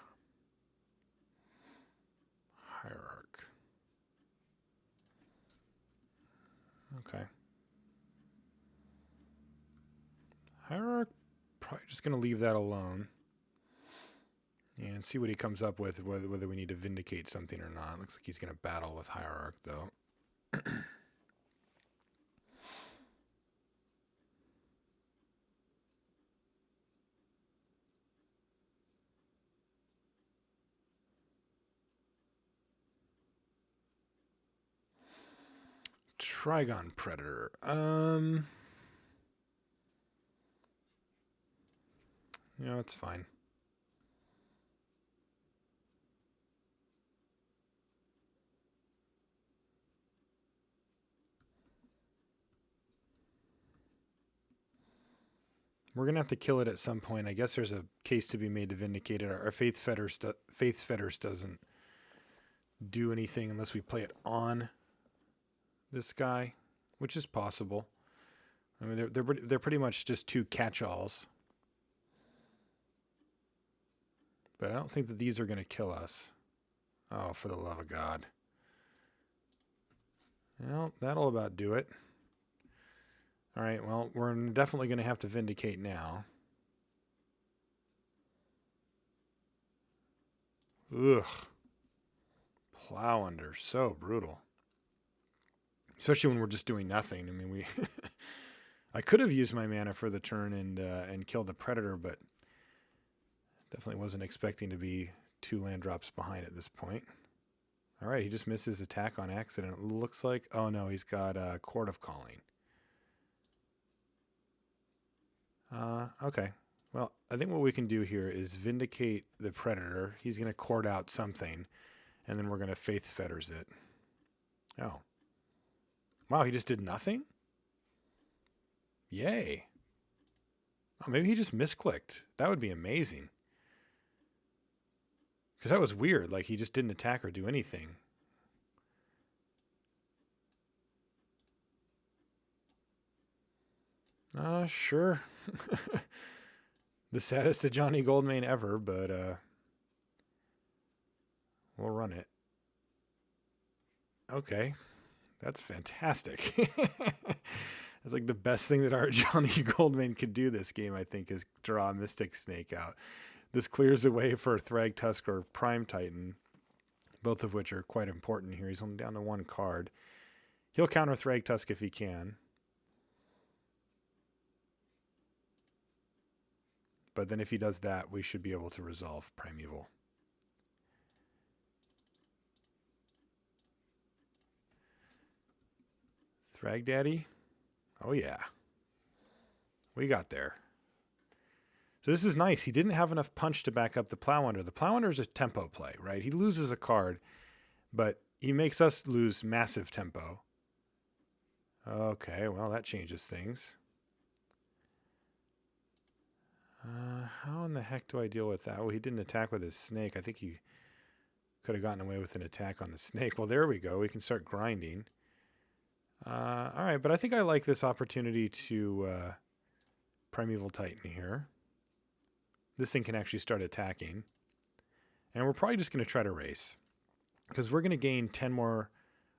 Hierarch. Okay. Hierarch, probably just going to leave that alone. And see what he comes up with, whether we need to Vindicate something or not. Looks like he's going to battle with Hierarch, though. Trigon Predator. Yeah, it's fine. We're going to have to kill it at some point. I guess there's a case to be made to Vindicate it. Our Faith Fetters doesn't do anything unless we play it on this guy, which is possible. I mean, they're pretty much just two catch-alls. But I don't think that these are going to kill us. Oh, for the love of God. Well, that'll about do it. All right, well, we're definitely going to have to Vindicate now. Ugh. Plow Under, so brutal. Especially when we're just doing nothing. I mean, I could have used my mana for the turn and killed the Predator, but definitely wasn't expecting to be 2 land drops behind at this point. All right, he just missed his attack on accident. It looks like, oh no, he's got a Court of Calling. Okay. Well, I think what we can do here is Vindicate the Predator. He's going to court out something, and then we're going to Faith Fetters it. Oh. Wow, he just did nothing? Yay. Oh, maybe he just misclicked. That would be amazing. Because that was weird. Like, he just didn't attack or do anything. Sure. the saddest to Johnny Goldmain ever, but we'll run it. Okay, that's fantastic. That's like the best thing that our Johnny Goldmain could do this game, I think, is draw a Mystic Snake out. This clears the way for Thragtusk or Prime Titan, both of which are quite important here. He's only down to one card. He'll counter Thragtusk if he can. But then if he does that, we should be able to resolve Primeval. Thrag Daddy? Oh yeah. We got there. So this is nice. He didn't have enough punch to back up the Plow Under. The Plow Under is a tempo play, right? He loses a card, but he makes us lose massive tempo. Okay, well, that changes things. How in the heck do I deal with that? Well, he didn't attack with his snake. I think he could have gotten away with an attack on the snake. Well, there we go. We can start grinding. All right, but I think I like this opportunity to Primeval Titan here. This thing can actually start attacking. And we're probably just going to try to race, because we're going to gain 10 more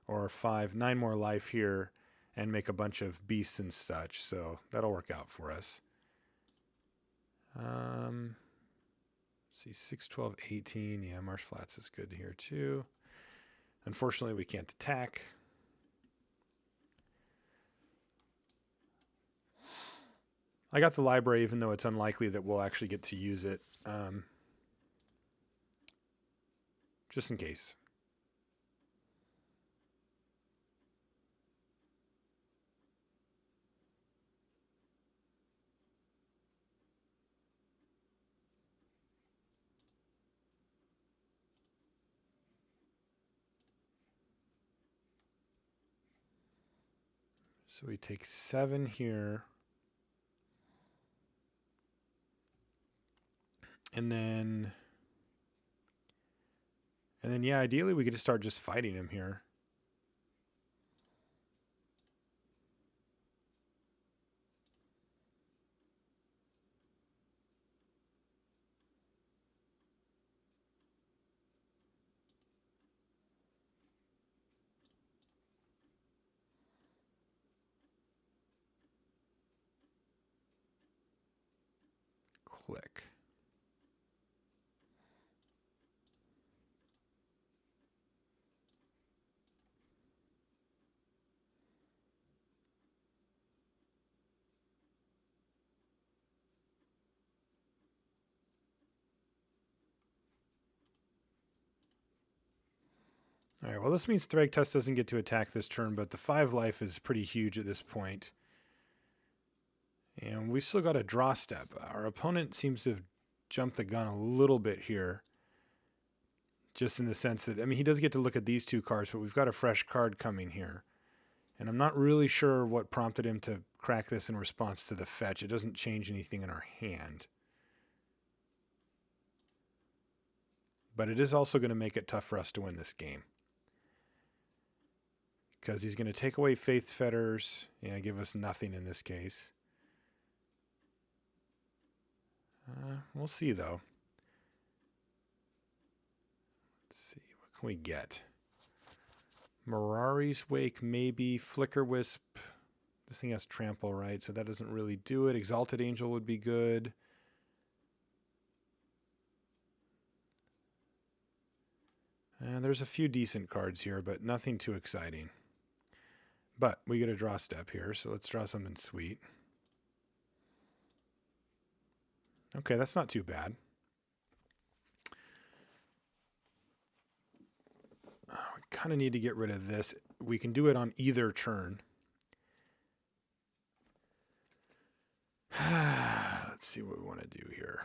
or 9 more life here and make a bunch of beasts and such. So that'll work out for us. See, 6, 12, 18. Yeah, Marsh Flats is good here too. Unfortunately, we can't attack. I got the library, even though it's unlikely that we'll actually get to use it. Just in case. So we take 7 here. And then, yeah, ideally we could just start just fighting him here. Click. All right, well, this means Thragtusk doesn't get to attack this turn, but the 5 life is pretty huge at this point. And we still got a draw step. Our opponent seems to have jumped the gun a little bit here, just in the sense that, I mean, he does get to look at these 2 cards, but we've got a fresh card coming here. And I'm not really sure what prompted him to crack this in response to the fetch. It doesn't change anything in our hand. But it is also going to make it tough for us to win this game, because he's going to take away Faith's Fetters and give us nothing in this case. We'll see, though. Let's see. What can we get? Mirari's Wake, maybe. Flicker Wisp. This thing has Trample, right? So that doesn't really do it. Exalted Angel would be good. And there's a few decent cards here, but nothing too exciting. But we get a draw step here, so let's draw something sweet. Okay, that's not too bad. We kind of need to get rid of this. We can do it on either turn. Let's see what we want to do here.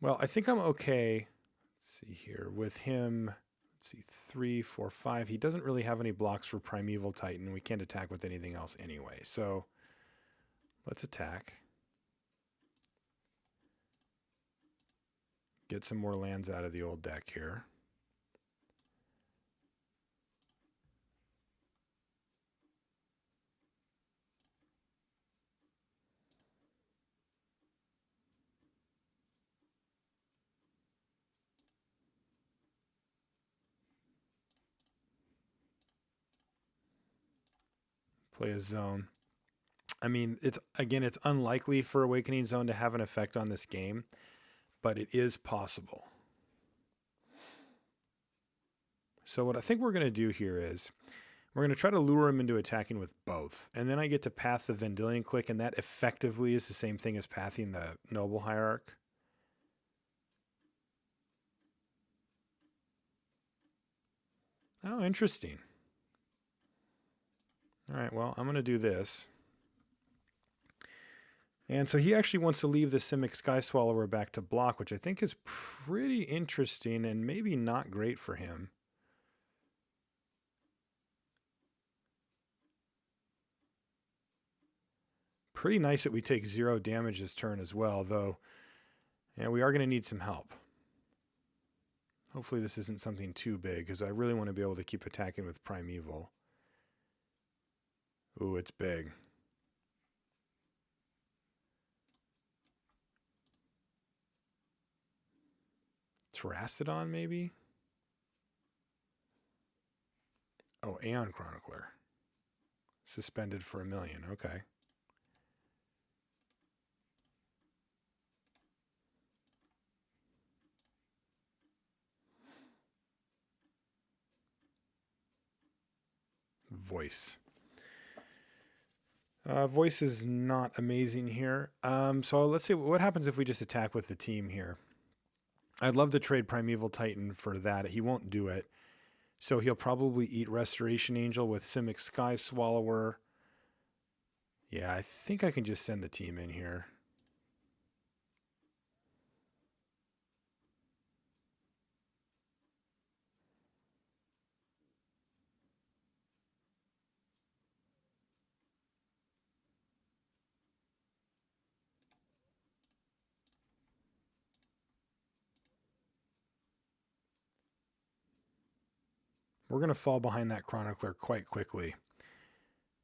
Well, I think I'm okay. Let's see here with him. Let's see, 3, 4, 5. He doesn't really have any blocks for Primeval Titan. We can't attack with anything else anyway. So let's attack. Get some more lands out of the old deck here. Play a zone. I mean, it's unlikely for Awakening Zone to have an effect on this game, but it is possible. So what I think we're going to do here is we're going to try to lure him into attacking with both. And then I get to path the Vendilion Clique, and that effectively is the same thing as pathing the Noble Hierarch. Oh, interesting. All right, well, I'm going to do this. And so he actually wants to leave the Simic Sky Swallower back to block, which I think is pretty interesting and maybe not great for him. Pretty nice that we take 0 damage this turn as well, though yeah, we are going to need some help. Hopefully this isn't something too big, because I really want to be able to keep attacking with Primeval. Ooh, it's big. Terrastodon, maybe? Oh, Aeon Chronicler. Suspended for 1 million. Okay. Voice. Voice is not amazing here. So let's see what happens if we just attack with the team here. I'd love to trade Primeval Titan for that. He won't do it. So he'll probably eat Restoration Angel with Simic Sky Swallower. Yeah, I think I can just send the team in here. We're going to fall behind that Chronicler quite quickly.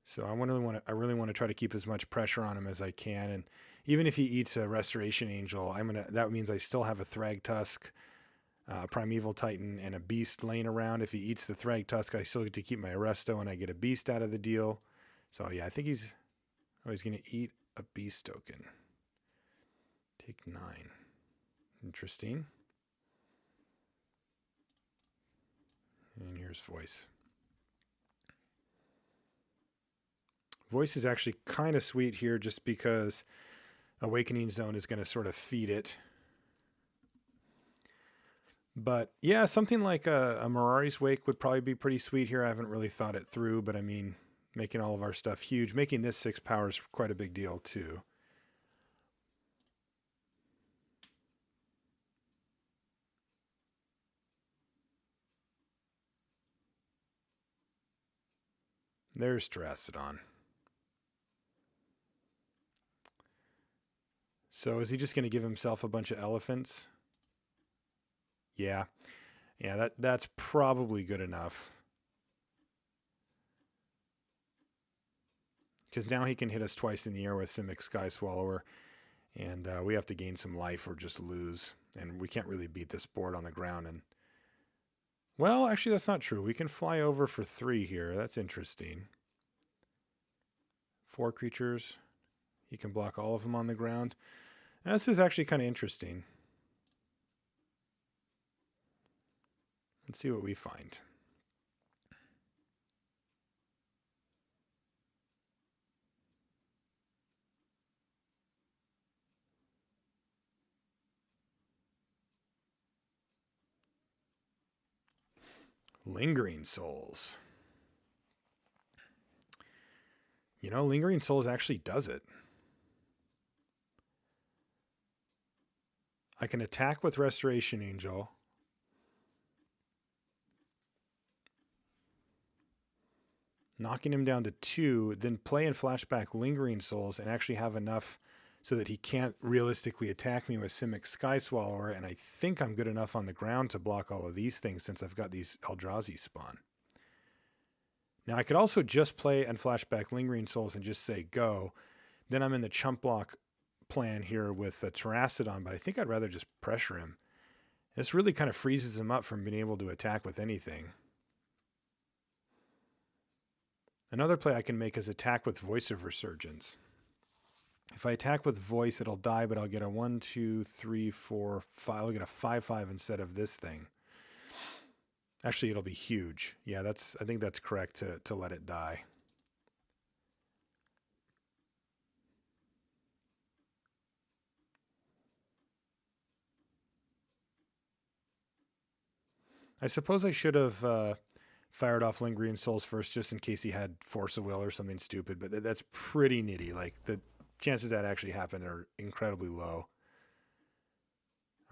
So I really want to try to keep as much pressure on him as I can. And even if he eats a Restoration Angel, that means I still have a Thragtusk, Primeval Titan, and a Beast laying around. If he eats the Thragtusk, I still get to keep my Arresto, and I get a Beast out of the deal. So yeah, I think he's going to eat a Beast token. Take 9. Interesting. And here's Voice. Voice is actually kind of sweet here just because Awakening Zone is going to sort of feed it. But yeah, something like a Mirari's Wake would probably be pretty sweet here. I haven't really thought it through, but I mean, making all of our stuff huge. Making this 6 power is quite a big deal too. There's Terrastodon. So is he just going to give himself a bunch of elephants? Yeah. Yeah, that's probably good enough. Because now he can hit us twice in the air with Simic Sky Swallower. And we have to gain some life or just lose. And we can't really beat this board on the ground. And well, actually, that's not true. We can fly over for 3 here. That's interesting. 4 creatures. He can block all of them on the ground. Now, this is actually kind of interesting. Let's see what we find. Lingering Souls. You know, Lingering Souls actually does it. I can attack with Restoration Angel. Knocking him down to 2, then play and flashback Lingering Souls and actually have enough so that he can't realistically attack me with Simic Sky Swallower, and I think I'm good enough on the ground to block all of these things since I've got these Eldrazi spawn. Now I could also just play and flashback Lingering Souls and just say go. Then I'm in the chump block plan here with the Terrastodon, but I think I'd rather just pressure him. This really kind of freezes him up from being able to attack with anything. Another play I can make is attack with Voice of Resurgence. If I attack with Voice, it'll die, but I'll get a 1, 2, 3, 4, 5. I'll get a 5/5 instead of this thing. Actually, it'll be huge. Yeah, I think that's correct to let it die. I suppose I should have fired off Lingering Souls first, just in case he had Force of Will or something stupid, but that's pretty nitty. Like, the chances that actually happened are incredibly low.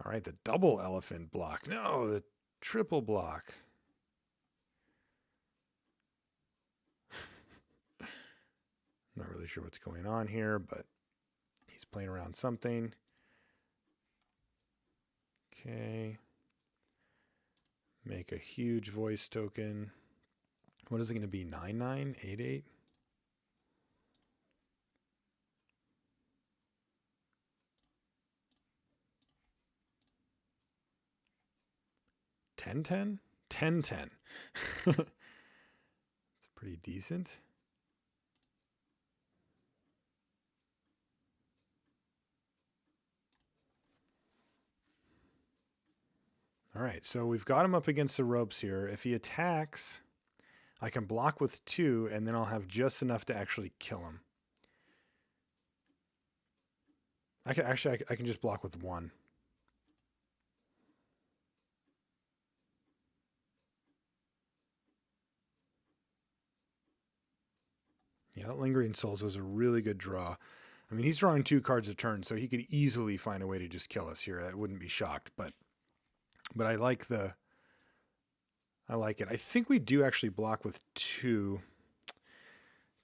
All right, the double elephant block. No, the triple block. Not really sure what's going on here, but he's playing around something. Okay. Make a huge voice token. What is it going to be? 9/9? 8/8? $10/10? $10/10. It's pretty decent. All right, so we've got him up against the ropes here. If he attacks, I can block with 2, and then I'll have just enough to actually kill him. I can just block with 1. Yeah, that Lingering Souls was a really good draw. I mean, he's drawing 2 cards a turn, so he could easily find a way to just kill us here. I wouldn't be shocked, but I like it. I think we do actually block with 2.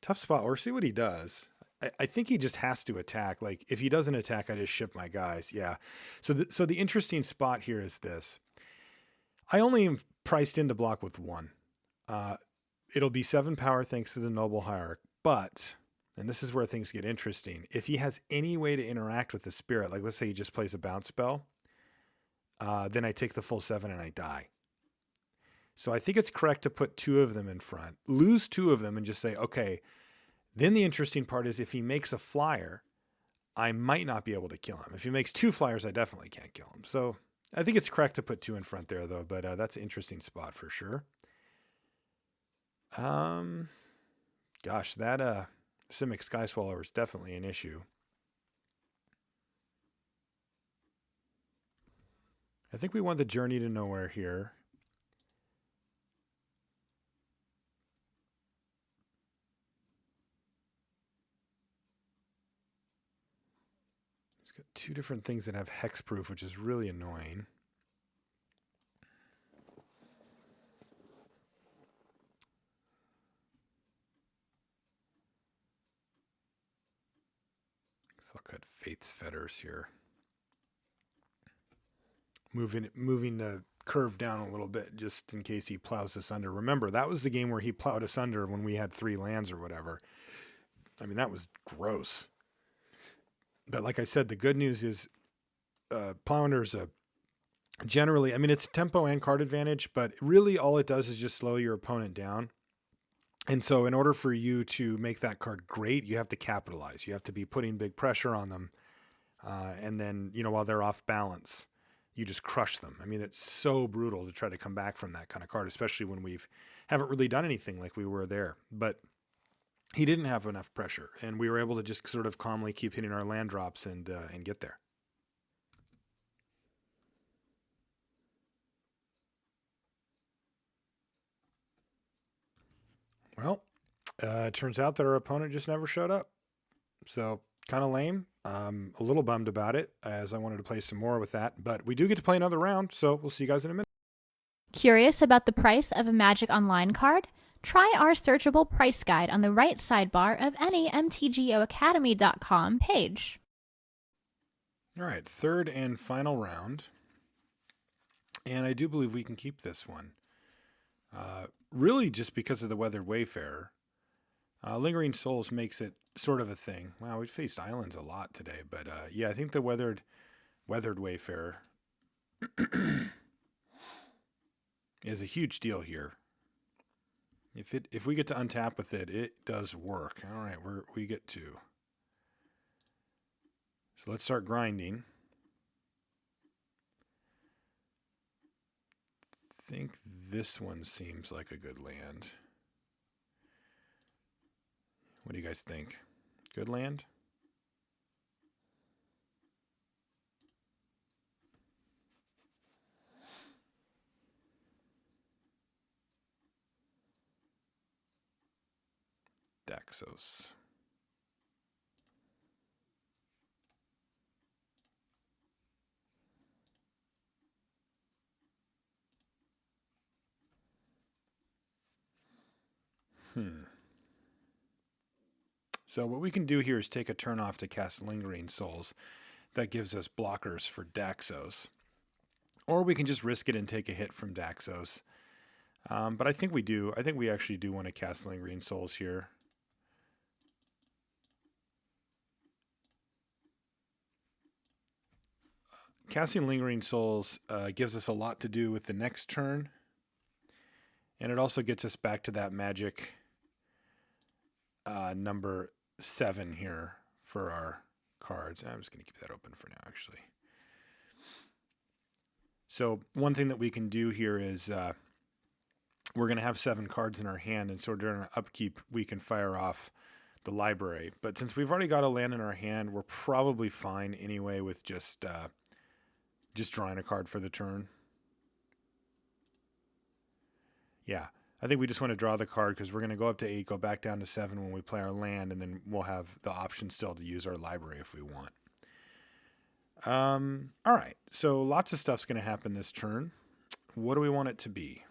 Tough spot. Or see what he does. I think he just has to attack. Like, if he doesn't attack, I just ship my guys. Yeah. So the interesting spot here is this. I only am priced in to block with 1. It'll be 7 power thanks to the Noble Hierarch. But, and this is where things get interesting, if he has any way to interact with the spirit, like let's say he just plays a bounce spell, then I take the full 7 and I die. So I think it's correct to put 2 of them in front, lose 2 of them, and just say, okay, then the interesting part is if he makes a flyer, I might not be able to kill him. If he makes 2 flyers, I definitely can't kill him. So I think it's correct to put 2 in front there, though, but that's an interesting spot for sure. Gosh, that Simic Sky Swallower is definitely an issue. I think we want the Journey to Nowhere here. He's got 2 different things that have hexproof, which is really annoying. So I'll cut Fate's Fetters here. Moving the curve down a little bit just in case he plows us under. Remember, that was the game where he plowed us under when we had 3 lands or whatever. I mean, that was gross. But like I said, the good news is plow under is generally, I mean, it's tempo and card advantage, but really all it does is just slow your opponent down. And so in order for you to make that card great, you have to capitalize. You have to be putting big pressure on them. And then, while they're off balance, you just crush them. I mean, it's so brutal to try to come back from that kind of card, especially when haven't really done anything like we were there. But he didn't have enough pressure, and we were able to just sort of calmly keep hitting our land drops and get there. Well, it turns out that our opponent just never showed up. So kind of lame. A little bummed about it, as I wanted to play some more with that. But we do get to play another round, so we'll see you guys in a minute. Curious about the price of a Magic Online card? Try our searchable price guide on the right sidebar of any MTGOacademy.com page. All right, 3rd and final round. And I do believe we can keep this one. Really just because of the Weathered Wayfarer. Lingering Souls makes it sort of a thing. Wow, we faced islands a lot today. But yeah, I think the Weathered Wayfarer is a huge deal here. If we get to untap with it, it does work. All right, we get 2. So let's start grinding. I think this one seems like a good land. What do you guys think? Good land? Daxos. So what we can do here is take a turn off to cast Lingering Souls. That gives us blockers for Daxos. Or we can just risk it and take a hit from Daxos. But I think we do. I think we actually do want to cast Lingering Souls here. Casting Lingering Souls gives us a lot to do with the next turn. And it also gets us back to that magic number 7 here for our cards. I'm just going to keep that open for now, actually. So one thing that we can do here is we're going to have 7 cards in our hand, and so during our upkeep, we can fire off the library. But since we've already got a land in our hand, we're probably fine anyway with just drawing a card for the turn. Yeah, I think we just want to draw the card because we're going to go up to 8, go back down to 7 when we play our land, and then we'll have the option still to use our library if we want. All right, so lots of stuff's going to happen this turn. What do we want it to be?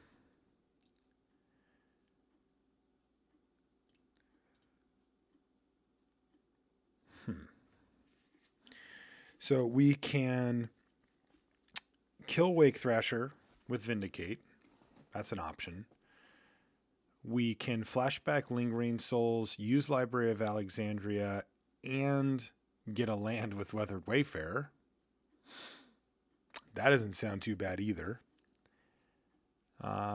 So we can kill Wake Thrasher with Vindicate. That's an option. We can flashback Lingering Souls, use Library of Alexandria, and get a land with Weathered Wayfarer. That doesn't sound too bad either.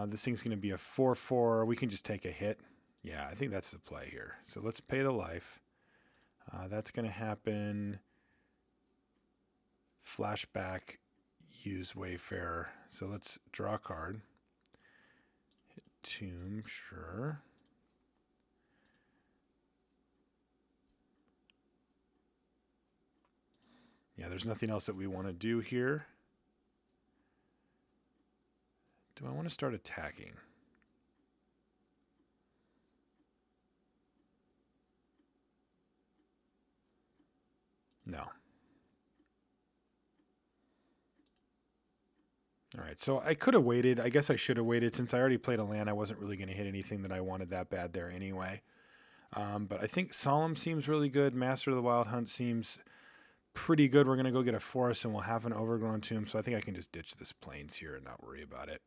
This thing's going to be a 4/4. We can just take a hit. Yeah, I think that's the play here. So let's pay the life. That's going to happen. Flashback, use Wayfarer. So let's draw a card. Hit Tomb, sure. Yeah, there's nothing else that we want to do here. Do I want to start attacking? No. All right, so I could have waited. I guess I should have waited. Since I already played a land, I wasn't really going to hit anything that I wanted that bad there anyway. But I think Solemn seems really good. Master of the Wild Hunt seems pretty good. We're going to go get a forest, and we'll have an Overgrown Tomb, so I think I can just ditch this Plains here and not worry about it.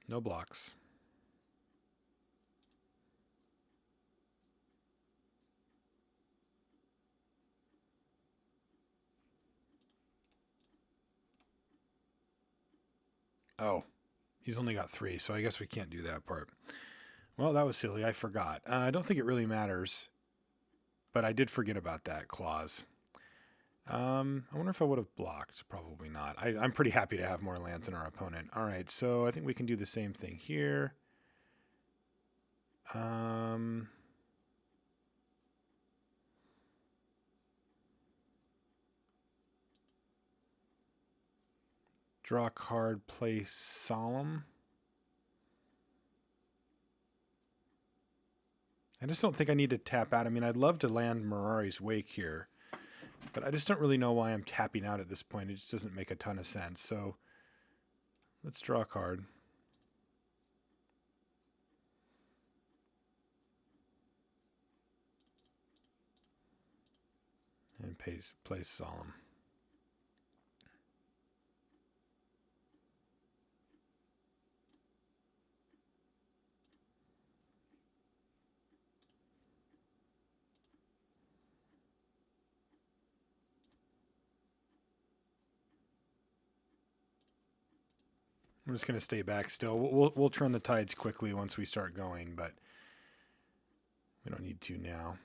No blocks. Oh, he's only got 3, so I guess we can't do that part. Well, that was silly. I forgot. I don't think it really matters, but I did forget about that clause. I wonder if I would have blocked. Probably not. I'm pretty happy to have more lands than our opponent. All right, so I think we can do the same thing here. Draw a card, play Solemn. I just don't think I need to tap out. I mean, I'd love to land Mirari's Wake here, but I just don't really know why I'm tapping out at this point. It just doesn't make a ton of sense. So let's draw a card. and play Solemn. I'm just going to stay back still. We'll turn the tides quickly once we start going, but we don't need to now.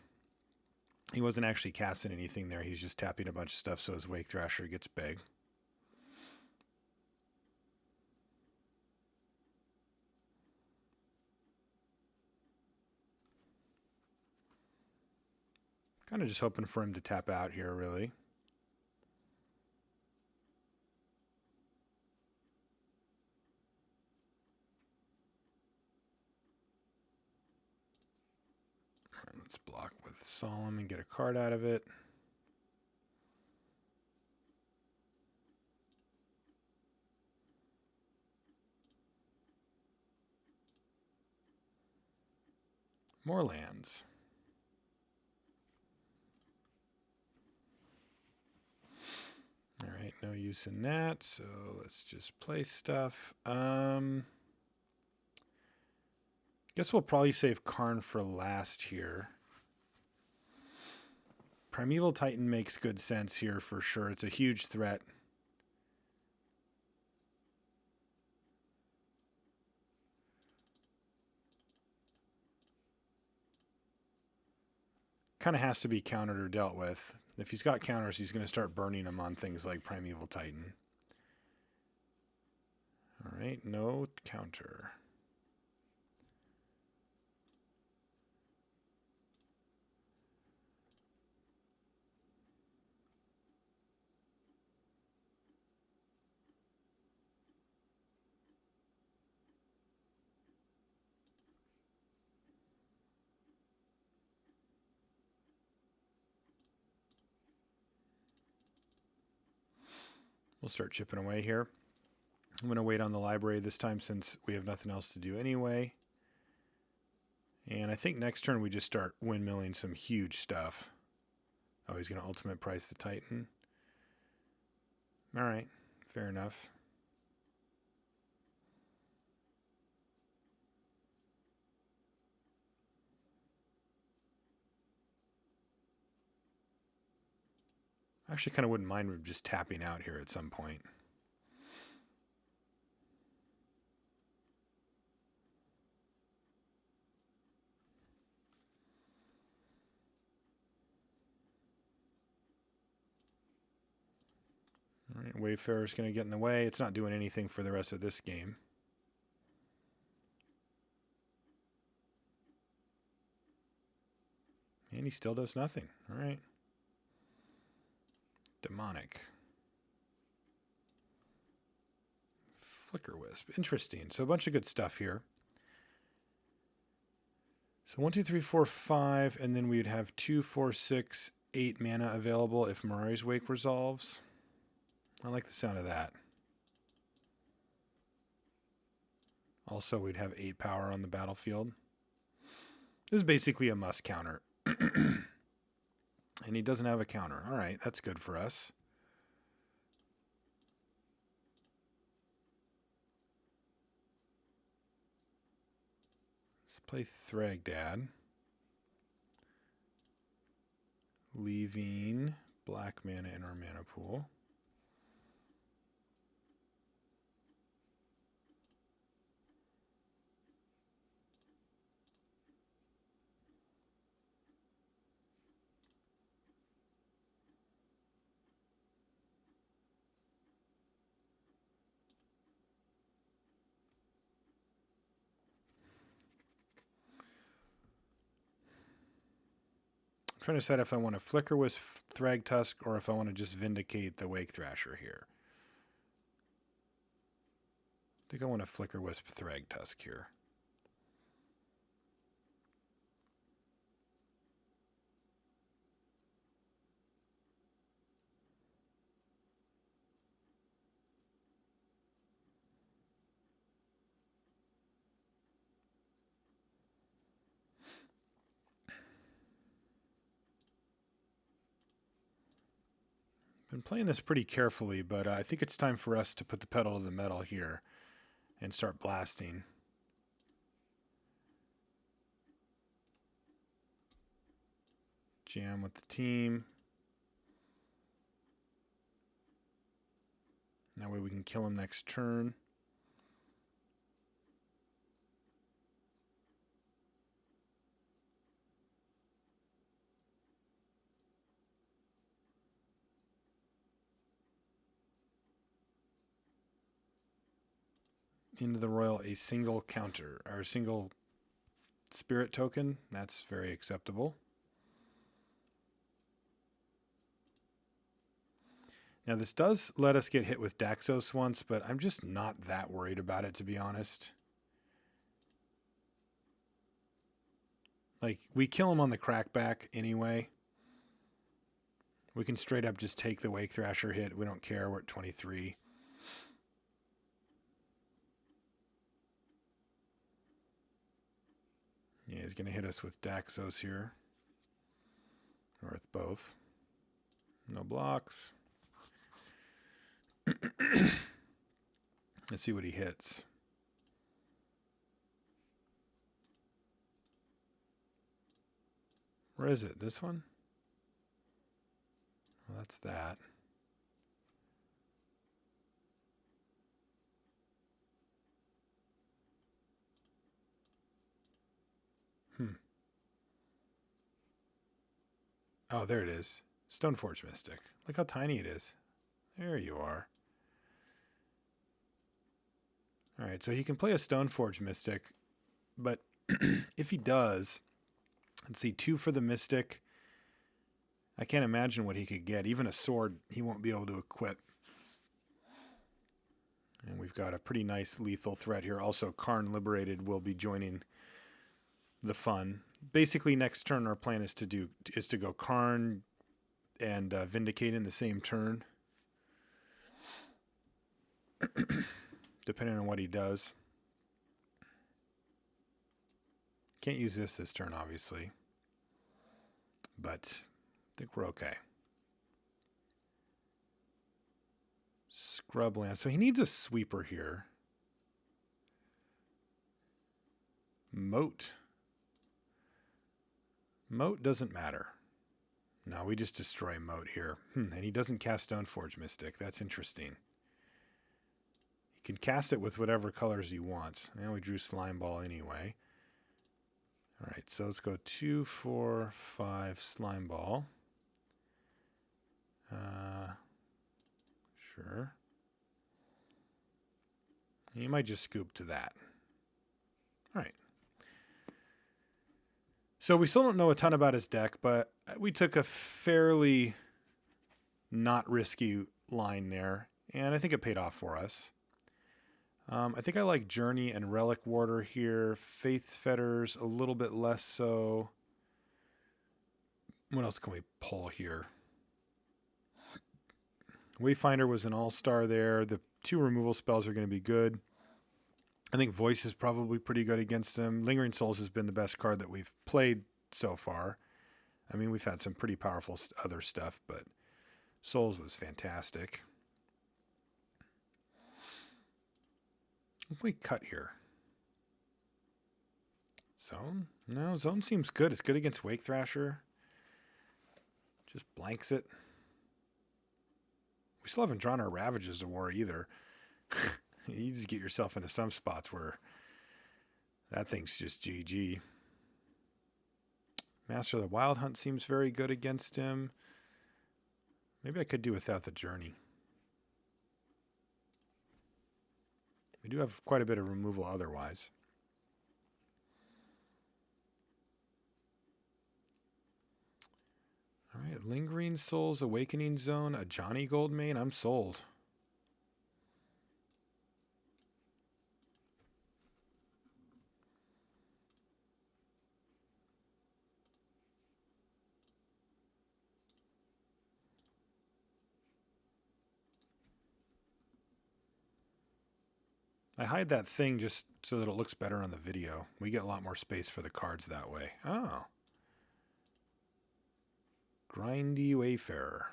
He wasn't actually casting anything there. He's just tapping a bunch of stuff so his Wake Thrasher gets big. Kind of just hoping for him to tap out here, really. Let's block with Solemn and get a card out of it. More lands. All right, no use in that, so let's just play stuff. Guess we'll probably save Karn for last here. Primeval Titan makes good sense here for sure. It's a huge threat. Kind of has to be countered or dealt with. If he's got counters, he's going to start burning them on things like Primeval Titan. All right, no counter. We'll start chipping away here. I'm going to wait on the library this time since we have nothing else to do anyway. And I think next turn we just start windmilling some huge stuff. Oh, he's going to ultimate price the Titan. All right, fair enough. I actually kind of wouldn't mind just tapping out here at some point. All right, Wayfarer's going to get in the way. It's not doing anything for the rest of this game. And he still does nothing. All right. Demonic. Flicker Wisp. Interesting. So a bunch of good stuff here. So 1, 2, 3, 4, 5, and then we would have 2, 4, 6, 8 mana available if Mirari's Wake resolves. I like the sound of that. Also, we'd have 8 power on the battlefield. This is basically a must counter. And he doesn't have a counter. All right, that's good for us. Let's play Thragdad. Leaving black mana in our mana pool. I'm trying to decide if I want to Flicker with Thragtusk or if I want to just Vindicate the Wake Thrasher here. I think I want to Flicker Wisp Thragtusk here. Been playing this pretty carefully, but I think it's time for us to put the pedal to the metal here and start blasting. Jam with the team. That way we can kill him next turn. Into the royal a single counter, or a single spirit token. That's very acceptable. Now this does let us get hit with Daxos once, but I'm just not that worried about it, to be honest. Like, we kill him on the crackback anyway. We can straight up just take the Wake Thrasher hit. We don't care. We're at 23. Yeah, he's going to hit us with Daxos here. Or with both. No blocks. Let's see what he hits. Where is it? This one? Well, that's that. Oh, there it is. Stoneforge Mystic. Look how tiny it is. There you are. Alright, so he can play a Stoneforge Mystic, but if he does, let's see, 2 for the Mystic. I can't imagine what he could get. Even a sword he won't be able to equip. And we've got a pretty nice lethal threat here. Also, Karn Liberated will be joining the fun. Basically, next turn our plan is to go Karn and Vindicate in the same turn. Depending on what he does. Can't use this turn, obviously. But I think we're okay. Scrubland. So he needs a sweeper here. Moat. Moat doesn't matter. No, we just destroy Moat here. And he doesn't cast Stoneforge Mystic. That's interesting. He can cast it with whatever colors he wants. Now we drew Slime Ball anyway. Alright, so let's go 2, 4, 5 Slime Ball. Sure. You might just scoop to that. Alright. So we still don't know a ton about his deck, but we took a fairly not risky line there, and I think it paid off for us. I think I like Journey and Relic Warder here. Faith's Fetters, a little bit less so. What else can we pull here? Wayfinder was an all-star there. The 2 removal spells are going to be good. I think Voice is probably pretty good against them. Lingering Souls has been the best card that we've played so far. I mean, we've had some pretty powerful other stuff, but Souls was fantastic. What can we cut here? Zone? No, Zone seems good. It's good against Wake Thrasher. Just blanks it. We still haven't drawn our Ravages to War either. You just get yourself into some spots where that thing's just GG. Master of the Wild Hunt seems very good against him. Maybe I could do without the Journey. We do have quite a bit of removal otherwise. All right, Lingering Souls, Awakening Zone, a Johnny Goldmane. I'm sold. I hide that thing just so that it looks better on the video. We get a lot more space for the cards that way. Oh. Grindy Wayfarer.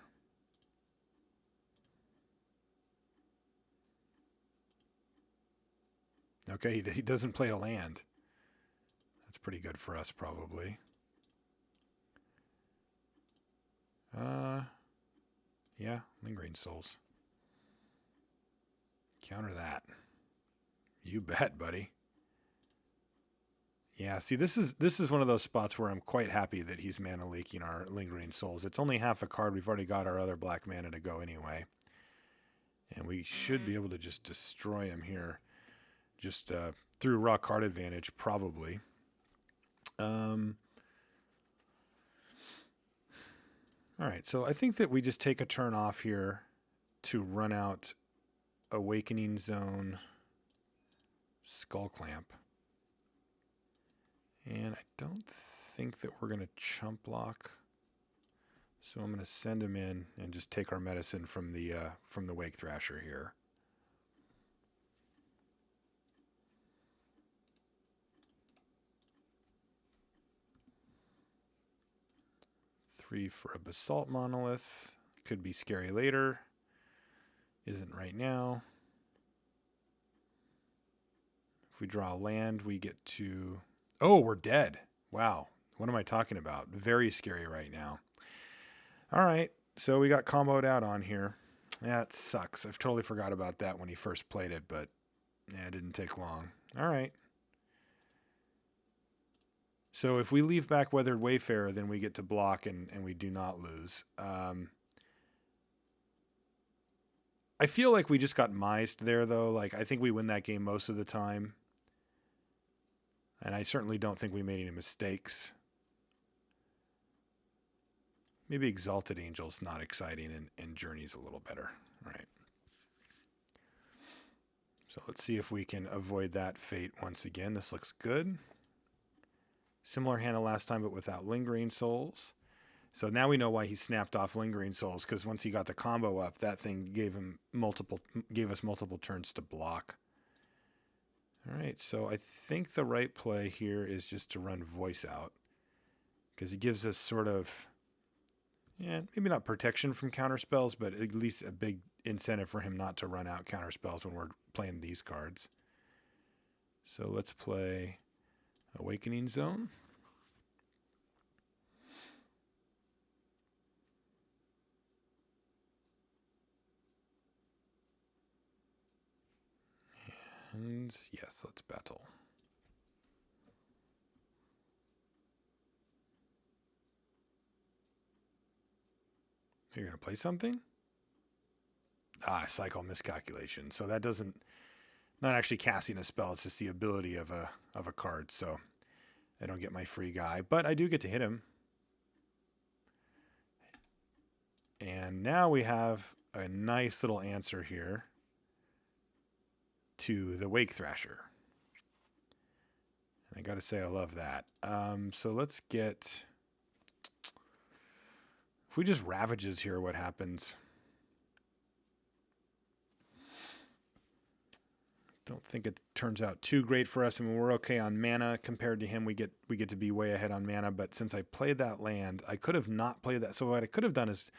Okay, he doesn't play a land. That's pretty good for us, probably. Yeah, Lingering Souls. Counter that. You bet, buddy. Yeah, see, this is one of those spots where I'm quite happy that he's mana leaking our Lingering Souls. It's only half a card. We've already got our other black mana to go anyway. And we should be able to just destroy him here. Just through raw card advantage, probably. All right, so I think that we just take a turn off here to run out Awakening Zone, Skull Clamp. And I don't think that we're going to chump block. So I'm going to send him in and just take our medicine from the Wake Thrasher here. Three for a Basalt Monolith. Could be scary later. Isn't right now. If we draw a land, we get to... Oh, we're dead. Wow. What am I talking about? Very scary right now. All right. So we got comboed out on here. Yeah, it sucks. I've totally forgot about that when he first played it, but yeah, it didn't take long. All right. So if we leave back Weathered Wayfarer, then we get to block and we do not lose. I feel like we just got mised there, though. Like, I think we win that game most of the time. And I certainly don't think we made any mistakes. Maybe Exalted Angel's not exciting and Journey's a little better. All right. So let's see if we can avoid that fate once again. This looks good. Similar hand to last time, but without Lingering Souls. So now we know why he snapped off Lingering Souls, because once he got the combo up, that thing gave us multiple turns to block. All right, so I think the right play here is just to run Voice out, because it gives us sort of, yeah, maybe not protection from counterspells, but at least a big incentive for him not to run out counterspells when we're playing these cards. So let's play Awakening Zone. And yes, let's battle. You're going to play something? Cycle Miscalculation. So that doesn't, not actually casting a spell, it's just the ability of a card. So I don't get my free guy, but I do get to hit him. And now we have a nice little answer here to the Wake Thrasher. And I got to say, I love that. So let's get, if we just Ravages here, what happens? Don't think it turns out too great for us. I mean, we're okay on mana compared to him. We get to be way ahead on mana, but since I played that land, I could have not played that. So what I could have done is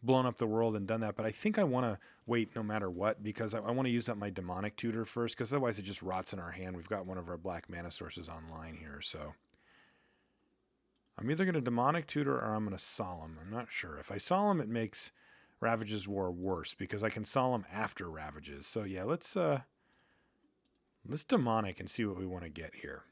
blown up the world and done that, but I think I want to wait no matter what, because I want to use up my Demonic Tutor first, because otherwise it just rots in our hand. We've got one of our black mana sources online here, so I'm either going to Demonic Tutor or I'm going to Solemn. I'm not sure. If I Solemn, it makes Ravages War worse, because I can Solemn after Ravages. So yeah, let's Demonic and see what we want to get here.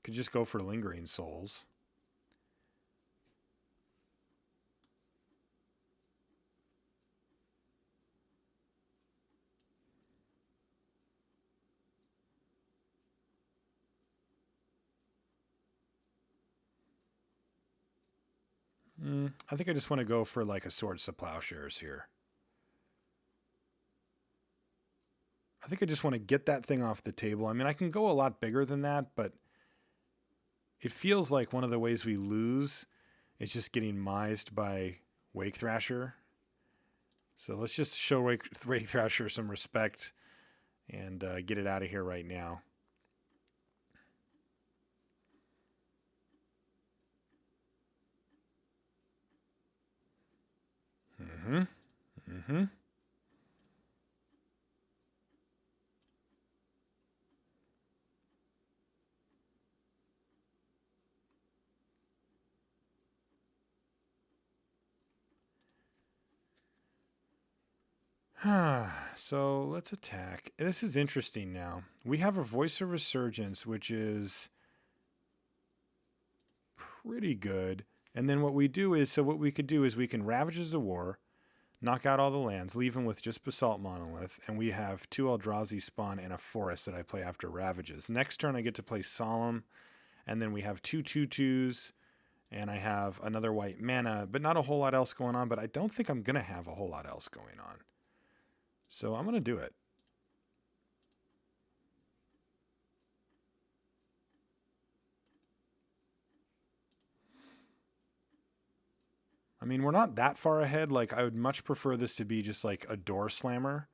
Could just go for Lingering Souls. I think I just want to go for like a Swords to Plowshares here. I think I just want to get that thing off the table. I mean, I can go a lot bigger than that, but it feels like one of the ways we lose is just getting mised by Wake Thrasher. So let's just show Wake Thrasher some respect and get it out of here right now. Mm-hmm. Mm-hmm. So let's attack. This is interesting now. We have a Voice of Resurgence, which is pretty good. And then what we do is, so what we could do is we can Ravages of War, knock out all the lands, leave them with just Basalt Monolith, and we have 2 Eldrazi spawn and a Forest that I play after Ravages. Next turn I get to play Solemn, and then we have 2 2/2s, and I have another white mana, but not a whole lot else going on, but I don't think I'm going to have a whole lot else going on. So I'm going to do it. I mean, we're not that far ahead. Like, I would much prefer this to be just like a door slammer.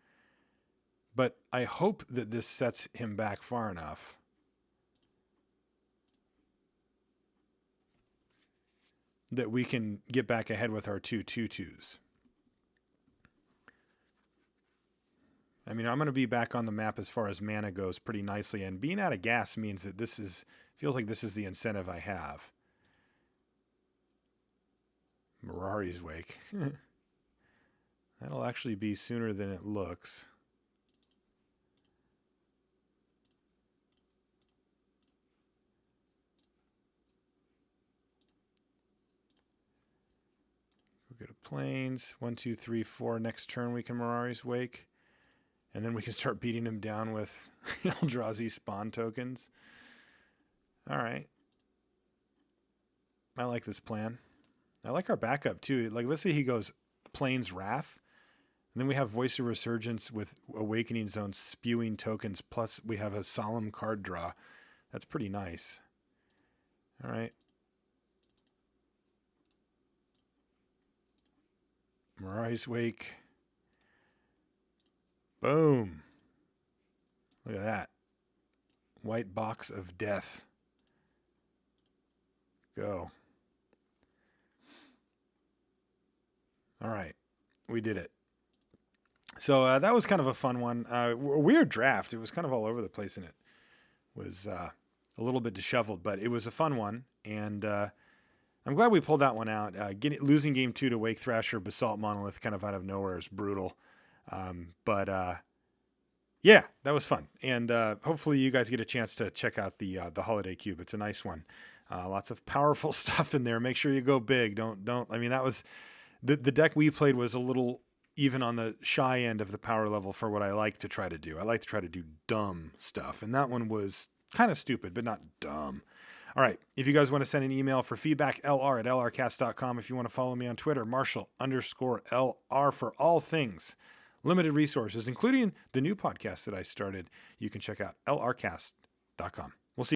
But I hope that this sets him back far enough that we can get back ahead with our 2 2/2s. I mean, I'm going to be back on the map as far as mana goes pretty nicely. And being out of gas means that feels like this is the incentive I have. Mirari's Wake. That'll actually be sooner than it looks. We'll go to Plains. 1, 2, 3, 4. Next turn we can Mirari's Wake. And then we can start beating him down with Eldrazi spawn tokens. All right. I like this plan. I like our backup too. Like, let's say he goes Plains Wrath. And then we have Voice of Resurgence with Awakening Zone spewing tokens. Plus we have a Solemn card draw. That's pretty nice. All right. Mirari's Wake. Boom. Look at that. White Box of Death. Go. All right. We did it. So that was kind of a fun one. A weird draft. It was kind of all over the place, and it was a little bit disheveled, but it was a fun one. And I'm glad we pulled that one out. Losing game 2 to Wake Thrasher, Basalt Monolith kind of out of nowhere is brutal. Yeah, that was fun. And hopefully you guys get a chance to check out the Holiday Cube. It's a nice one. Lots of powerful stuff in there. Make sure you go big. Don't. I mean, that was the deck we played was a little even on the shy end of the power level for what I like to try to do. I like to try to do dumb stuff. And that one was kind of stupid, but not dumb. All right. If you guys want to send an email for feedback, lr@lrcast.com. If you want to follow me on Twitter, Marshall_LR for all things limited resources, including the new podcast that I started. You can check out lrcast.com.